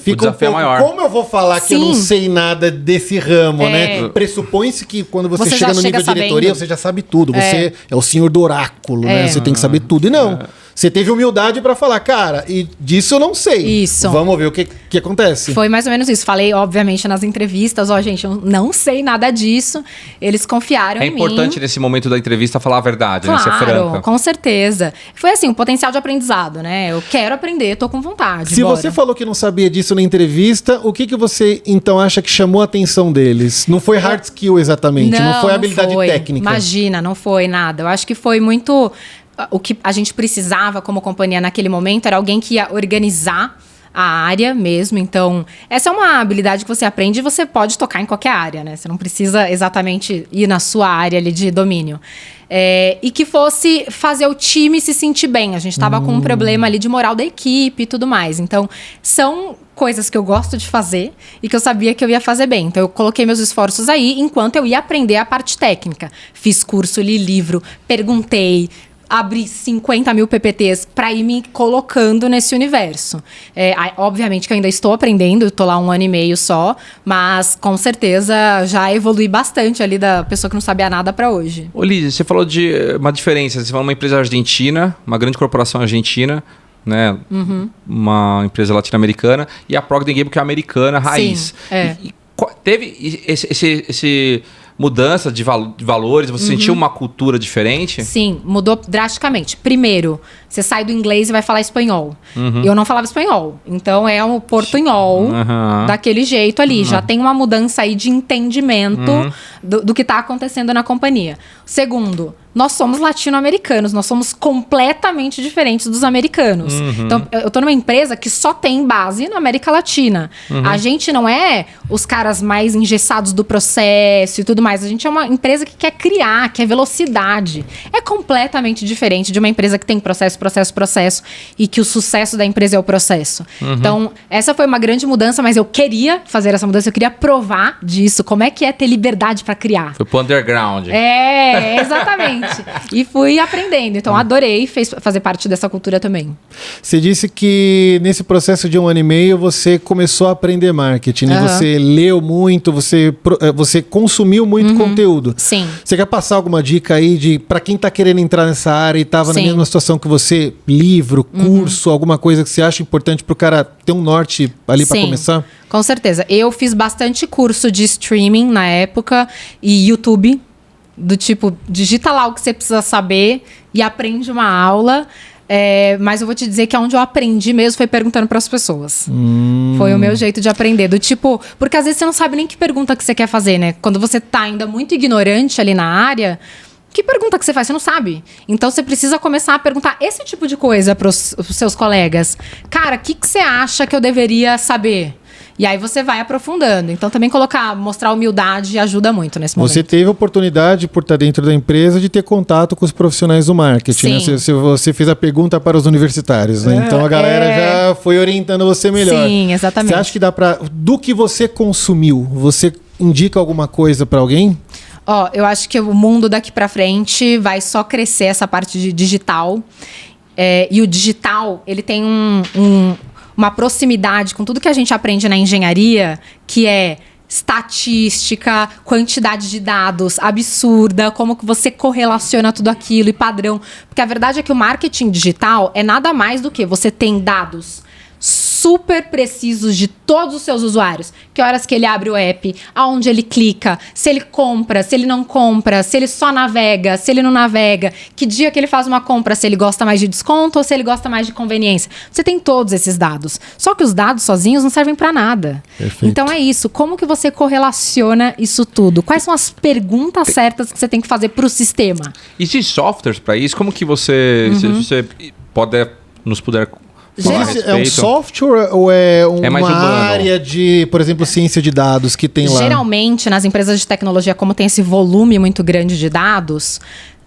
fica um pouco maior. Como eu vou falar que eu não sei nada desse ramo, né? Pressupõe-se que quando você chega no nível de diretoria, você já sabe tudo. Você é o senhor do oráculo, né? Você tem que saber tudo. E não. você teve humildade pra falar, cara, e disso eu não sei. Isso. Vamos ver o que acontece. Foi mais ou menos isso. Falei, obviamente, nas entrevistas, gente, eu não sei nada disso. Eles confiaram em mim. É importante nesse momento da entrevista falar a verdade, né? Ser franca. Claro, com certeza. Foi assim, o potencial de aprendizado, né? Eu quero aprender, tô com vontade. Se bora. você falou que não sabia disso na entrevista, o que você então acha que chamou a atenção deles? Não foi hard skill exatamente, não foi habilidade técnica. Imagina, não foi nada. Eu acho que foi muito... O que a gente precisava como companhia naquele momento era alguém que ia organizar a área mesmo. Então, essa é uma habilidade que você aprende e você pode tocar em qualquer área, né? Você não precisa exatamente ir na sua área ali de domínio. E que fosse fazer o time se sentir bem. A gente estava com um problema ali de moral da equipe e tudo mais. Então, são coisas que eu gosto de fazer e que eu sabia que eu ia fazer bem. Então, eu coloquei meus esforços aí enquanto eu ia aprender a parte técnica. Fiz curso, li livro, perguntei, abri 50 mil PPTs para ir me colocando nesse universo. Obviamente que eu ainda estou aprendendo, estou lá 1 ano e meio só, mas com certeza já evolui bastante ali da pessoa que não sabia nada para hoje. Ô, Lídia, você falou de uma diferença. Você falou uma empresa argentina, uma grande corporação argentina, né? Uma empresa latino-americana, e a Procter & Gamble, que é americana, raiz. Sim, teve esse mudança de valores? Você sentiu uma cultura diferente? Sim, mudou drasticamente. Primeiro, você sai do inglês e vai falar espanhol. Eu não falava espanhol. Então, é um portunhol daquele jeito ali. Já tem uma mudança aí de entendimento do que está acontecendo na companhia. Segundo, nós somos latino-americanos. Nós somos completamente diferentes dos americanos. Então, eu tô numa empresa que só tem base na América Latina. A gente não é os caras mais engessados do processo e tudo mais. A gente é uma empresa que quer criar, quer velocidade. É completamente diferente de uma empresa que tem processo, e que o sucesso da empresa é o processo. Então, essa foi uma grande mudança, mas eu queria fazer essa mudança, eu queria provar disso, como é que é ter liberdade para criar. Foi pro underground. Exatamente. E fui aprendendo. Então, adorei fazer parte dessa cultura também. Você disse que nesse processo de 1 ano e meio você começou a aprender marketing, né? Você leu muito, você consumiu muito conteúdo. Sim. Você quer passar alguma dica aí para quem tá querendo entrar nessa área e tava na mesma situação que você? Livro, curso, alguma coisa que você acha importante pro cara ter um norte ali para começar? Com certeza. Eu fiz bastante curso de streaming na época e YouTube, do tipo, digita lá o que você precisa saber e aprende uma aula. Mas eu vou te dizer que onde eu aprendi mesmo foi perguntando para as pessoas. Foi o meu jeito de aprender. Do tipo, porque às vezes você não sabe nem que pergunta que você quer fazer, né? Quando você tá ainda muito ignorante ali na área, que pergunta que você faz? Você não sabe. Então, você precisa começar a perguntar esse tipo de coisa para os seus colegas. Cara, o que você acha que eu deveria saber? E aí você vai aprofundando. Então, também mostrar humildade ajuda muito nesse momento. Você teve a oportunidade, por estar dentro da empresa, de ter contato com os profissionais do marketing, né? Você fez a pergunta para os universitários, né? Então, a galera já foi orientando você melhor. Sim, exatamente. Você acha que dá para... Do que você consumiu, você indica alguma coisa para alguém? Eu acho que o mundo daqui para frente vai só crescer essa parte de digital. E o digital, ele tem uma proximidade com tudo que a gente aprende na engenharia, que é estatística, quantidade de dados absurda, como que você correlaciona tudo aquilo e padrão. Porque a verdade é que o marketing digital é nada mais do que você tem dados super precisos de todos os seus usuários. Que horas que ele abre o app, aonde ele clica, se ele compra, se ele não compra, se ele só navega, se ele não navega, que dia que ele faz uma compra, se ele gosta mais de desconto ou se ele gosta mais de conveniência. Você tem todos esses dados. Só que os dados sozinhos não servem para nada. Perfeito. Então é isso. Como que você correlaciona isso tudo? Quais são as perguntas certas que você tem que fazer para o sistema? Existem softwares para isso? Como que você nos puder... É um software ou é uma área de, por exemplo, ciência de dados que tem lá? Geralmente, nas empresas de tecnologia, como tem esse volume muito grande de dados,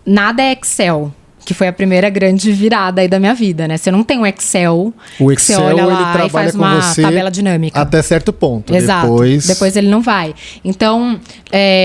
nada é Excel. Que foi a primeira grande virada aí da minha vida, né? Você não tem um Excel, o Excel, você olha lá ele trabalha e faz com uma você tabela dinâmica. Até certo ponto. Exato. Depois ele não vai. Então,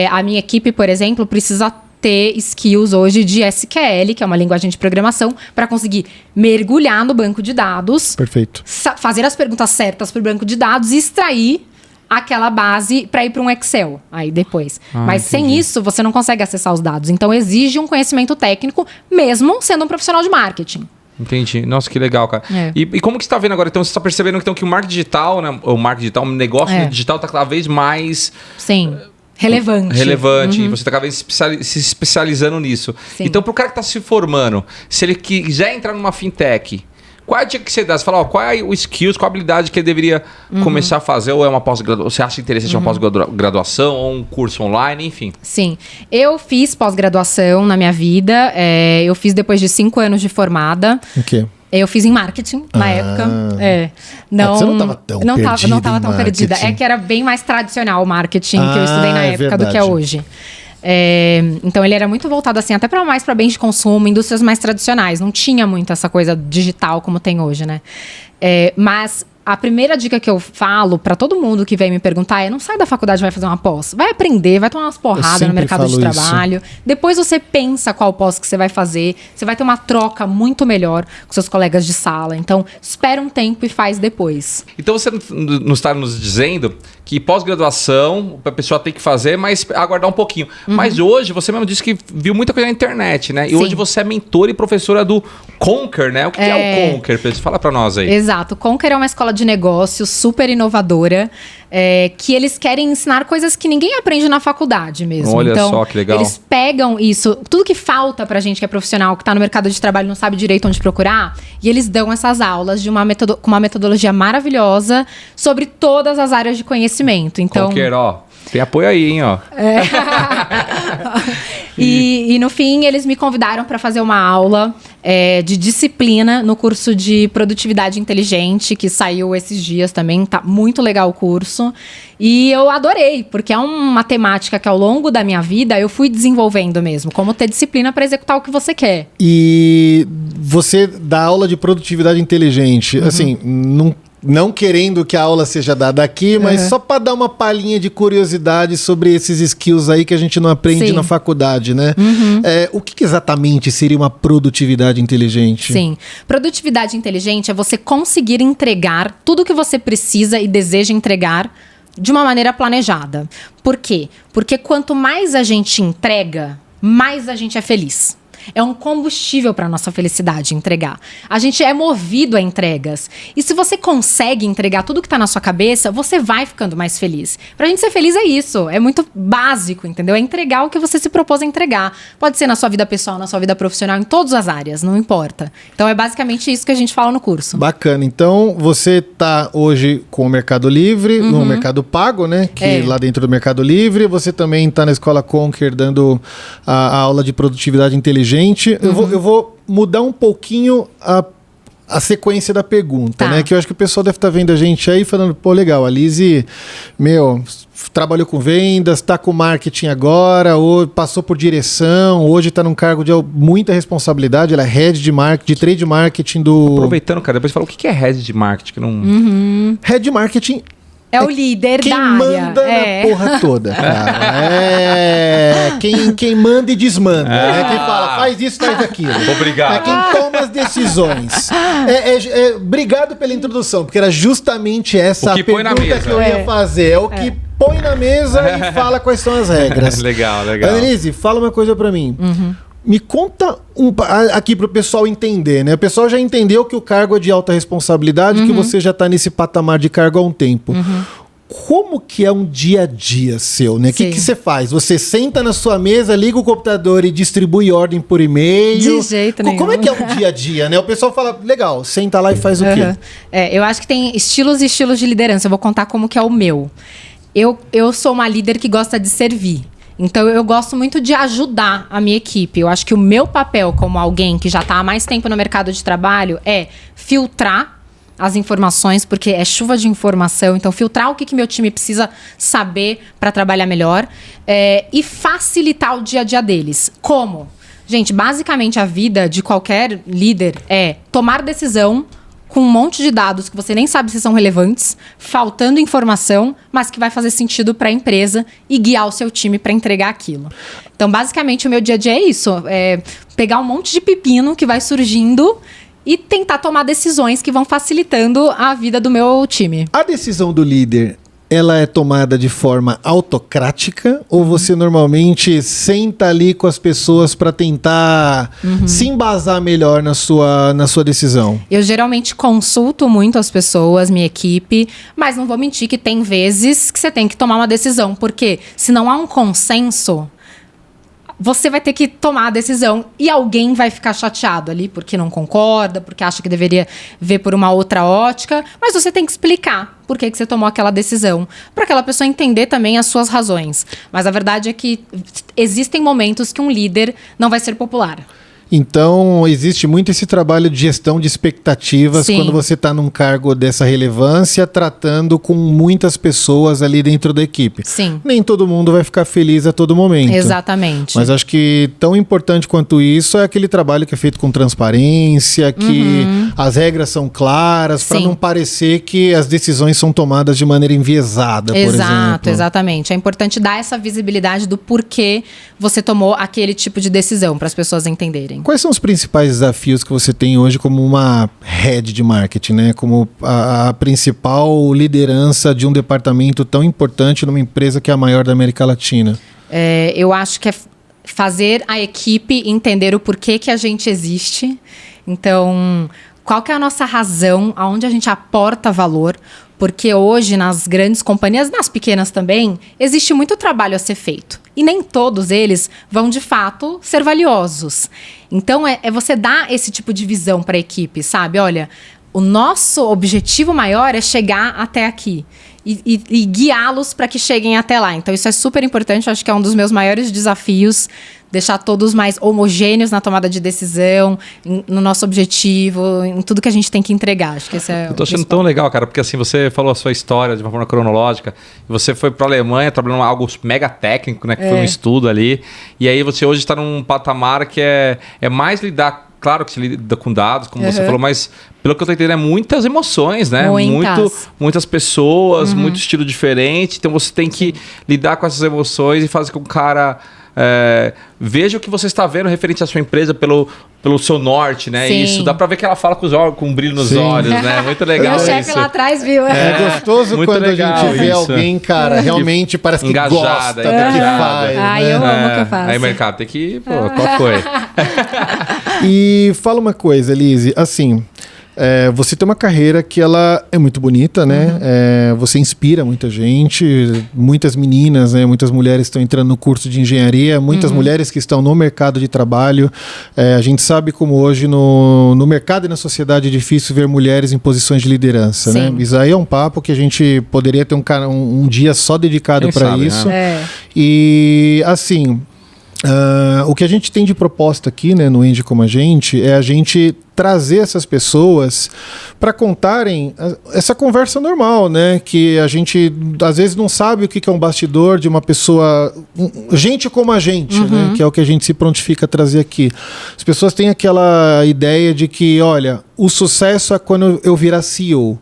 a minha equipe, por exemplo, precisa ter skills hoje de SQL, que é uma linguagem de programação, para conseguir mergulhar no banco de dados. Perfeito. Fazer as perguntas certas para o banco de dados e extrair aquela base para ir para um Excel aí depois. Mas sem isso, você não consegue acessar os dados. Então, exige um conhecimento técnico, mesmo sendo um profissional de marketing. Entendi. Nossa, que legal, cara. E como que você tá vendo agora? Então, você tá percebendo então, que o marketing digital, né? O marketing digital, o negócio digital tá cada vez mais... Sim. Relevante. E você tá cada vez se especializando nisso. Sim. Então, pro cara que tá se formando, se ele quiser entrar numa fintech, qual é a dica que você dá? Você fala, qual é o skills, qual a habilidade que ele deveria começar a fazer? Ou é uma pós-graduação? Você acha interessante uma pós-graduação ou um curso online, enfim? Sim. Eu fiz pós-graduação na minha vida. Eu fiz depois de 5 anos de formada. O quê? Eu fiz em marketing na época. Não, você não estava tão perdida. Não estava tão perdida. É que era bem mais tradicional o marketing que eu estudei na época do que é hoje. Então ele era muito voltado assim até mais para bens de consumo, indústrias mais tradicionais. Não tinha muito essa coisa digital como tem hoje, né? Mas a primeira dica que eu falo para todo mundo que vem me perguntar é: não sai da faculdade e vai fazer uma pós. Vai aprender, vai tomar umas porradas no mercado de trabalho. Depois você pensa qual pós que você vai fazer. Você vai ter uma troca muito melhor com seus colegas de sala. Então, espera um tempo e faz depois. Então você não está nos dizendo que pós-graduação a pessoa tem que fazer, mas aguardar um pouquinho. Mas hoje, você mesmo disse que viu muita coisa na internet, né? E hoje você é mentora e professora do Conquer, né? O que é o Conquer? Fala pra nós aí. Exato. O Conquer é uma escola de negócios super inovadora, que eles querem ensinar coisas que ninguém aprende na faculdade mesmo. Olha então, só que legal. Eles pegam isso, tudo que falta pra gente que é profissional, que tá no mercado de trabalho e não sabe direito onde procurar, e eles dão essas aulas com uma metodologia maravilhosa sobre todas as áreas de conhecimento. Então, Conquer, tem apoio aí, hein, ó. E no fim, eles me convidaram para fazer uma aula de disciplina no curso de Produtividade Inteligente, que saiu esses dias também. Tá muito legal o curso. E eu adorei, porque é uma temática que ao longo da minha vida eu fui desenvolvendo mesmo. Como ter disciplina para executar o que você quer. E você dá aula de Produtividade Inteligente, assim, não querendo que a aula seja dada aqui, mas só para dar uma palhinha de curiosidade sobre esses skills aí que a gente não aprende na faculdade, né? O que exatamente seria uma produtividade inteligente? Sim. Produtividade inteligente é você conseguir entregar tudo que você precisa e deseja entregar de uma maneira planejada. Por quê? Porque quanto mais a gente entrega, mais a gente é feliz. É um combustível para nossa felicidade entregar. A gente é movido a entregas. E se você consegue entregar tudo que está na sua cabeça, você vai ficando mais feliz. Pra gente ser feliz é isso. É muito básico, entendeu? É entregar o que você se propôs a entregar. Pode ser na sua vida pessoal, na sua vida profissional, em todas as áreas, não importa. Então é basicamente isso que a gente fala no curso. Bacana. Então você tá hoje com o Mercado Livre, no Mercado Pago, né? Que lá dentro do Mercado Livre. Você também tá na Escola Conquer dando a aula de produtividade inteligente. Eu vou mudar um pouquinho a sequência da pergunta, né? Que eu acho que o pessoal deve estar vendo a gente aí falando, pô, legal, a Lizzy, trabalhou com vendas, está com marketing agora, ou passou por direção, hoje está num cargo de muita responsabilidade, ela é head de marketing, de trade marketing do... Aproveitando, cara, depois fala o que é head de marketing? Que não... Head de marketing... É o líder da área. Quem manda na porra toda, cara. Quem manda e desmanda. Quem fala, faz isso, faz aquilo. Obrigado. É quem toma as decisões. Obrigado pela introdução, porque era justamente essa a pergunta que eu ia fazer. É o que põe na mesa e fala quais são as regras. Legal. Annelise, fala uma coisa pra mim. Me conta aqui pro pessoal entender, né? O pessoal já entendeu que o cargo é de alta responsabilidade, que você já tá nesse patamar de cargo há um tempo. Como que é um dia a dia seu, né? O que você faz? Você senta na sua mesa, liga o computador e distribui ordem por e-mail? De jeito nenhum. Como é que é um dia a dia, né? O pessoal fala, legal, senta lá e faz o quê? Eu acho que tem estilos e estilos de liderança. Eu vou contar como que é o meu. Eu sou uma líder que gosta de servir. Então, eu gosto muito de ajudar a minha equipe. Eu acho que o meu papel como alguém que já está há mais tempo no mercado de trabalho é filtrar as informações, porque é chuva de informação. Então, filtrar o que meu time precisa saber para trabalhar melhor e facilitar o dia a dia deles. Como? Gente, basicamente a vida de qualquer líder é tomar decisão com um monte de dados que você nem sabe se são relevantes, faltando informação, mas que vai fazer sentido para a empresa e guiar o seu time para entregar aquilo. Então, basicamente, o meu dia a dia é isso. É pegar um monte de pepino que vai surgindo e tentar tomar decisões que vão facilitando a vida do meu time. A decisão do líder ela é tomada de forma autocrática ou você normalmente senta ali com as pessoas para tentar se embasar melhor na sua decisão? Eu geralmente consulto muito as pessoas, minha equipe, mas não vou mentir que tem vezes que você tem que tomar uma decisão, porque se não há um consenso, você vai ter que tomar a decisão e alguém vai ficar chateado ali porque não concorda, porque acha que deveria ver por uma outra ótica, mas você tem que explicar por que você tomou aquela decisão, para aquela pessoa entender também as suas razões. Mas a verdade é que existem momentos que um líder não vai ser popular. Então, existe muito esse trabalho de gestão de expectativas. Sim. Quando você está num cargo dessa relevância, tratando com muitas pessoas ali dentro da equipe. Sim. Nem todo mundo vai ficar feliz a todo momento. Exatamente. Mas acho que tão importante quanto isso é aquele trabalho que é feito com transparência, que as regras são claras, para não parecer que as decisões são tomadas de maneira enviesada, por exemplo. Exato, exatamente. É importante dar essa visibilidade do porquê você tomou aquele tipo de decisão, para as pessoas entenderem. Quais são os principais desafios que você tem hoje como uma head de marketing, né? Como a principal liderança de um departamento tão importante numa empresa que é a maior da América Latina? Eu acho que é fazer a equipe entender o porquê que a gente existe. Então, qual que é a nossa razão, aonde a gente aporta valor. Porque hoje, nas grandes companhias, nas pequenas também, existe muito trabalho a ser feito. E nem todos eles vão, de fato, ser valiosos. Então, é você dar esse tipo de visão para a equipe, sabe? Olha, o nosso objetivo maior é chegar até aqui. E guiá-los para que cheguem até lá. Então, isso é super importante. Acho que é um dos meus maiores desafios. Deixar todos mais homogêneos na tomada de decisão, no nosso objetivo, em tudo que a gente tem que entregar. Acho que esse é Eu tô achando tão legal, cara, porque assim, você falou a sua história de uma forma cronológica, e você foi pra Alemanha trabalhando em algo mega técnico, né? Que foi um estudo ali. E aí você hoje está num patamar que é mais lidar. Claro que você lida com dados, como você falou, mas pelo que eu tô entendendo, é muitas emoções, né? Muitas pessoas, muito estilo diferente. Então você tem que lidar com essas emoções e fazer com que o cara veja o que você está vendo referente à sua empresa pelo seu norte, né? Sim. Isso, dá pra ver que ela fala com um brilho nos olhos, né? Muito legal. Meu chefe lá atrás viu. É gostoso muito quando legal a gente vê isso. alguém, cara, realmente parece que engajada, gosta do que faz. Ai, eu amo o que eu faço. Aí, mercado, tem que... Pô, qual foi? E fala uma coisa, Lizzy, assim... você tem uma carreira que ela é muito bonita, né? Você inspira muita gente, muitas meninas, né? Muitas mulheres estão entrando no curso de engenharia, muitas mulheres que estão no mercado de trabalho. A gente sabe como hoje no mercado e na sociedade é difícil ver mulheres em posições de liderança, né? Isso aí é um papo que a gente poderia ter um dia só dedicado para isso. Né? E assim... o que a gente tem de proposta aqui, né, no Engie Como a Gente, é a gente trazer essas pessoas para contarem essa conversa normal, né? Que a gente às vezes não sabe o que é um bastidor de uma pessoa, gente como a gente, né? Que é o que a gente se prontifica a trazer aqui. As pessoas têm aquela ideia de que, olha, o sucesso é quando eu virar CEO.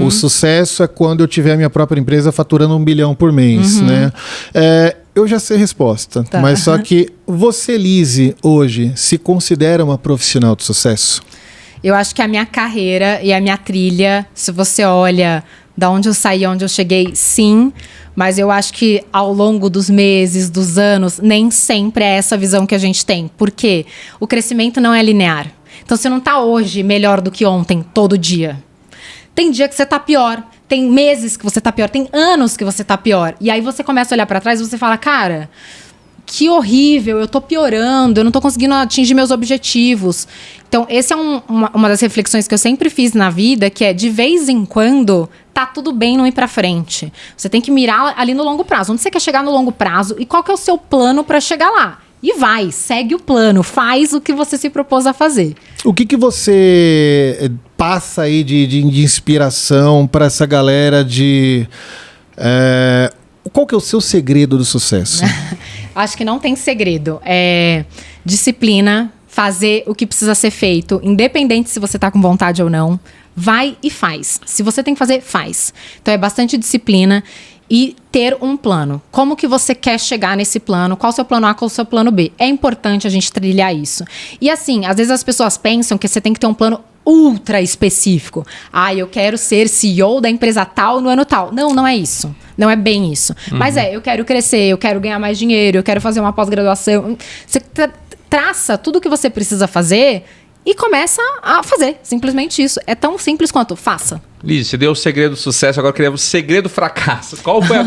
O sucesso é quando eu tiver a minha própria empresa faturando 1 bilhão por mês, né? Eu já sei a resposta, mas só que você, Lizzy, hoje se considera uma profissional de sucesso? Eu acho que a minha carreira e a minha trilha, se você olha da onde eu saí, onde eu cheguei, sim. Mas eu acho que ao longo dos meses, dos anos, nem sempre é essa visão que a gente tem. Por quê? O crescimento não é linear. Então você não está hoje melhor do que ontem, todo dia. Tem dia que você está pior. Tem meses que você tá pior, tem anos que você tá pior. E aí você começa a olhar pra trás e você fala, cara, que horrível, eu tô piorando, eu não tô conseguindo atingir meus objetivos. Então, essa é uma das reflexões que eu sempre fiz na vida, que é, de vez em quando, tá tudo bem não ir pra frente. Você tem que mirar ali no longo prazo. Onde você quer chegar no longo prazo e qual que é o seu plano pra chegar lá? E vai, segue o plano, faz o que você se propôs a fazer. O que você passa aí de inspiração para essa galera de... qual que é o seu segredo do sucesso? Acho que não tem segredo. É disciplina, fazer o que precisa ser feito, independente se você está com vontade ou não. Vai e faz. Se você tem que fazer, faz. Então é bastante disciplina. E ter um plano. Como que você quer chegar nesse plano? Qual o seu plano A, qual o seu plano B? É importante a gente trilhar isso. E assim, às vezes as pessoas pensam que você tem que ter um plano ultra específico. Eu quero ser CEO da empresa tal no ano tal. Não é isso. Não é bem isso. Mas eu quero crescer, eu quero ganhar mais dinheiro, eu quero fazer uma pós-graduação. Você traça tudo o que você precisa fazer e começa a fazer. Simplesmente isso. É tão simples quanto faça. Liz, você deu o segredo do sucesso, agora eu queria o segredo do fracasso. Qual foi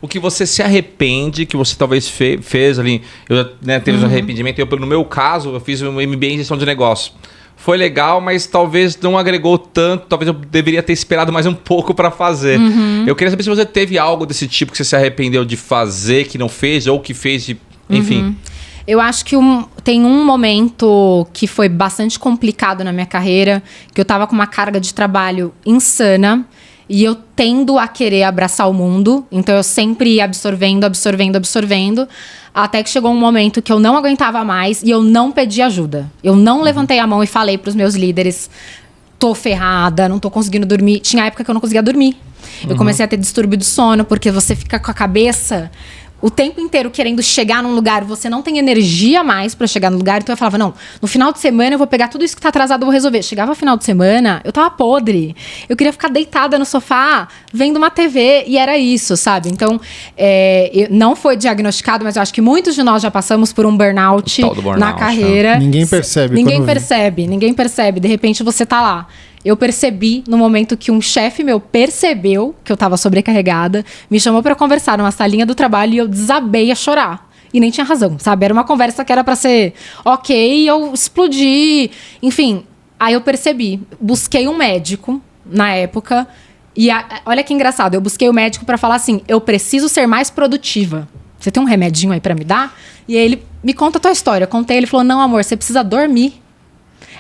o que você se arrepende, que você talvez fez ali? Eu teve um arrependimento. No meu caso, eu fiz um MBA em gestão de negócio. Foi legal, mas talvez não agregou tanto. Talvez eu deveria ter esperado mais um pouco para fazer. Eu queria saber se você teve algo desse tipo que você se arrependeu de fazer, que não fez, ou que fez, enfim. Eu acho que tem um momento que foi bastante complicado na minha carreira, que eu tava com uma carga de trabalho insana e eu tendo a querer abraçar o mundo. Então eu sempre ia absorvendo, até que chegou um momento que eu não aguentava mais e eu não pedi ajuda. Eu não levantei a mão e falei pros meus líderes: tô ferrada, não tô conseguindo dormir. Tinha época que eu não conseguia dormir. Eu comecei a ter distúrbio do sono, porque você fica com a cabeça o tempo inteiro querendo chegar num lugar, você não tem energia mais pra chegar no lugar, então eu falava, não, no final de semana eu vou pegar tudo isso que tá atrasado, eu vou resolver. Chegava no final de semana, eu tava podre. Eu queria ficar deitada no sofá, vendo uma TV, e era isso, sabe? Então, não foi diagnosticado, mas eu acho que muitos de nós já passamos por um burnout na carreira. Ninguém percebe. Ninguém percebe. De repente você tá lá. Eu percebi no momento que um chefe meu percebeu que eu tava sobrecarregada, me chamou pra conversar numa salinha do trabalho e eu desabei a chorar. E nem tinha razão, sabe? Era uma conversa que era pra ser ok, e eu explodi. Enfim, aí eu percebi. Busquei um médico na época. E olha que engraçado, eu busquei o médico pra falar assim: eu preciso ser mais produtiva. Você tem um remedinho aí pra me dar? E aí ele me conta a tua história. Eu contei, ele falou: não, amor, você precisa dormir.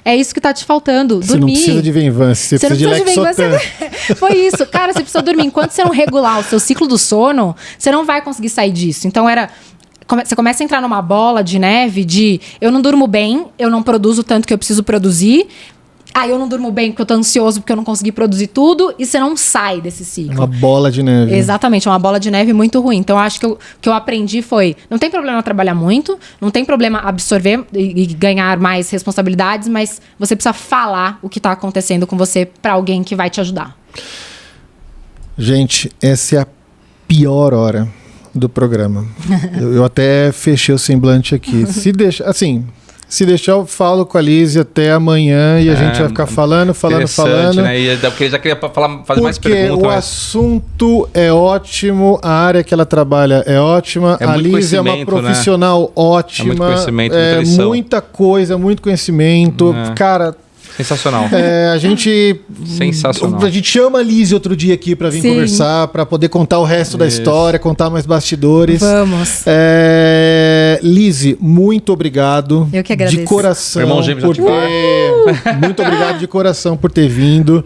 É isso que tá te faltando, dormir. Você não precisa de Venvance, você precisa de Lexotan. Foi isso. Cara, você precisa dormir. Enquanto você não regular o seu ciclo do sono, você não vai conseguir sair disso. Então você começa a entrar numa bola de neve de eu não durmo bem, eu não produzo tanto que eu preciso produzir. Eu não durmo bem porque eu tô ansioso porque eu não consegui produzir tudo. E você não sai desse ciclo. Uma bola de neve. Exatamente, é uma bola de neve muito ruim. Então, acho que o que eu aprendi foi: não tem problema trabalhar muito, não tem problema absorver e ganhar mais responsabilidades, mas você precisa falar o que tá acontecendo com você pra alguém que vai te ajudar. Gente, essa é a pior hora do programa. eu até fechei o semblante aqui. Se deixar, eu falo com a Liz até amanhã e a gente vai ficar falando. Né? E porque ele já queria fazer mais perguntas. Porque o assunto é ótimo, a área que ela trabalha é ótima, a Liz é uma profissional ótima. É muito conhecimento, muito conhecimento. Cara... Sensacional. A gente chama a Liz outro dia aqui pra vir conversar, pra poder contar o resto da história, contar mais bastidores. Vamos. Liz, muito obrigado. Eu que agradeço. De coração. Irmão gêmeo Muito obrigado de coração por ter vindo.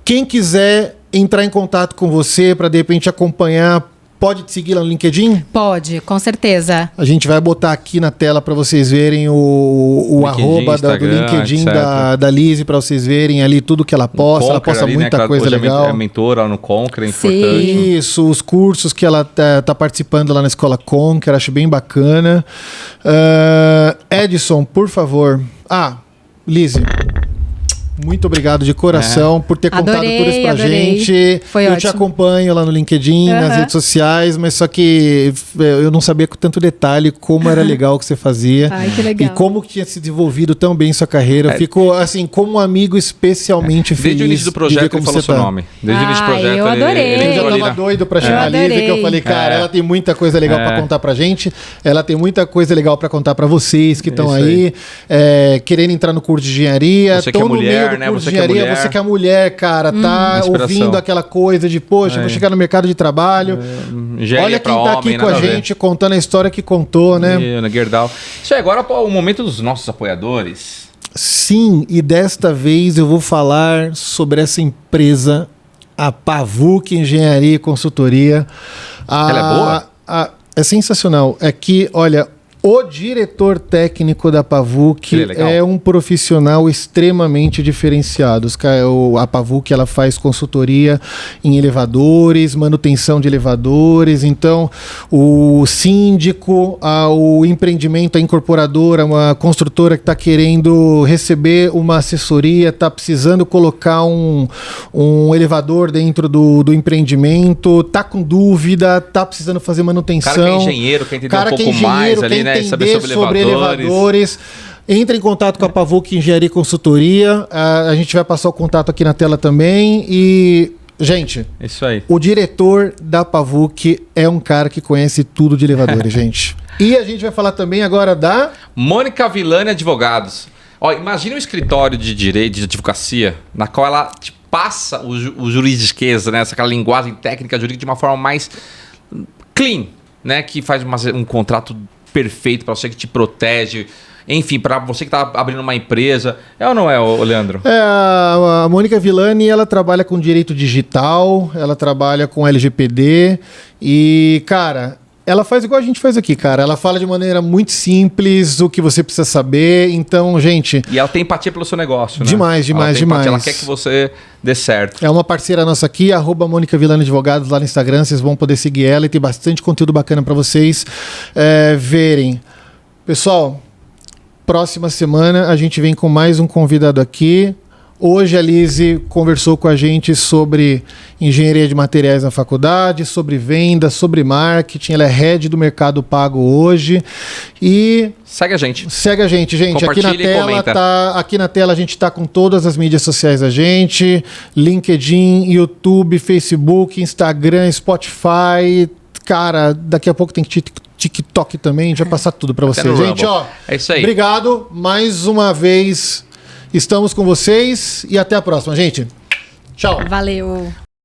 Quem quiser entrar em contato com você pra de repente acompanhar, pode te seguir lá no LinkedIn? Pode, com certeza. A gente vai botar aqui na tela para vocês verem o arroba do LinkedIn da Liz, para vocês verem ali tudo que ela posta. Ela posta ali, muita coisa legal. É mentora no Conquer, é importante. Isso, os cursos que ela tá participando lá na Escola Conquer, acho bem bacana. Edson, por favor. Liz, muito obrigado de coração por ter contado tudo isso pra gente. Foi ótimo. Te acompanho lá no LinkedIn, nas redes sociais, mas só que eu não sabia com tanto detalhe como era legal o que você fazia. Ai, que legal. E como que tinha se desenvolvido tão bem sua carreira. Eu fico, assim, como um amigo especialmente feliz. Desde o início do projeto ele falou seu nome. Desde o início do projeto eu adorei. Eu já tava doido pra chamar a Liz, que eu falei, cara, ela tem muita coisa legal pra contar pra gente. Ela tem muita coisa legal pra contar pra vocês que estão aí, querendo entrar no curso de engenharia. Você que é mulher, né? Você que é mulher, cara, tá ouvindo aquela coisa de, poxa, vou chegar no mercado de trabalho. Olha quem tá aqui com a gente, contando a história que contou, né? Gerdau. Isso aí, agora é o momento dos nossos apoiadores. Sim, e desta vez eu vou falar sobre essa empresa, a Pavuc Engenharia e Consultoria. Ela é boa? É sensacional. É que, olha, O diretor técnico da Pavuk é um profissional extremamente diferenciado. A Pavuk, ela faz consultoria em elevadores, manutenção de elevadores. Então, o síndico, o empreendimento, a incorporadora, uma construtora que está querendo receber uma assessoria, está precisando colocar um elevador dentro do empreendimento, está com dúvida, está precisando fazer manutenção. Cara que é engenheiro, quer entender um pouco mais ali, né? Saber sobre elevadores. Entre em contato com a Pavuk Engenharia e Consultoria. A gente vai passar o contato aqui na tela também. E, gente, isso aí. O diretor da Pavuk é um cara que conhece tudo de elevadores, gente. E a gente vai falar também agora da... Mônica Villani Advogados. Ó, imagina um escritório de direito, de advocacia, na qual ela te passa o juridiquês, né? Aquela linguagem técnica jurídica de uma forma mais clean, né? Que faz um contrato perfeito para você, que te protege. Enfim, para você que está abrindo uma empresa. É ou não é, Leandro? A Mônica Villani, ela trabalha com direito digital, ela trabalha com LGPD e, cara... Ela faz igual a gente faz aqui, cara. Ela fala de maneira muito simples o que você precisa saber. Então, gente... E ela tem empatia pelo seu negócio, né? Demais. Ela quer que você dê certo. É uma parceira nossa aqui, @Mônica Villani Advogados, lá no Instagram. Vocês vão poder seguir ela e tem bastante conteúdo bacana para vocês verem. Pessoal, próxima semana a gente vem com mais um convidado aqui. Hoje a Lise conversou com a gente sobre engenharia de materiais na faculdade, sobre venda, sobre marketing. Ela é head do Mercado Pago hoje. E segue a gente. Segue a gente, gente. Aqui na tela a gente está com todas as mídias sociais da gente: LinkedIn, YouTube, Facebook, Instagram, Spotify. Cara, daqui a pouco tem TikTok também. A gente vai passar tudo para vocês. Gente, ó. É isso aí. Obrigado mais uma vez. Estamos com vocês e até a próxima, gente. Tchau. Valeu.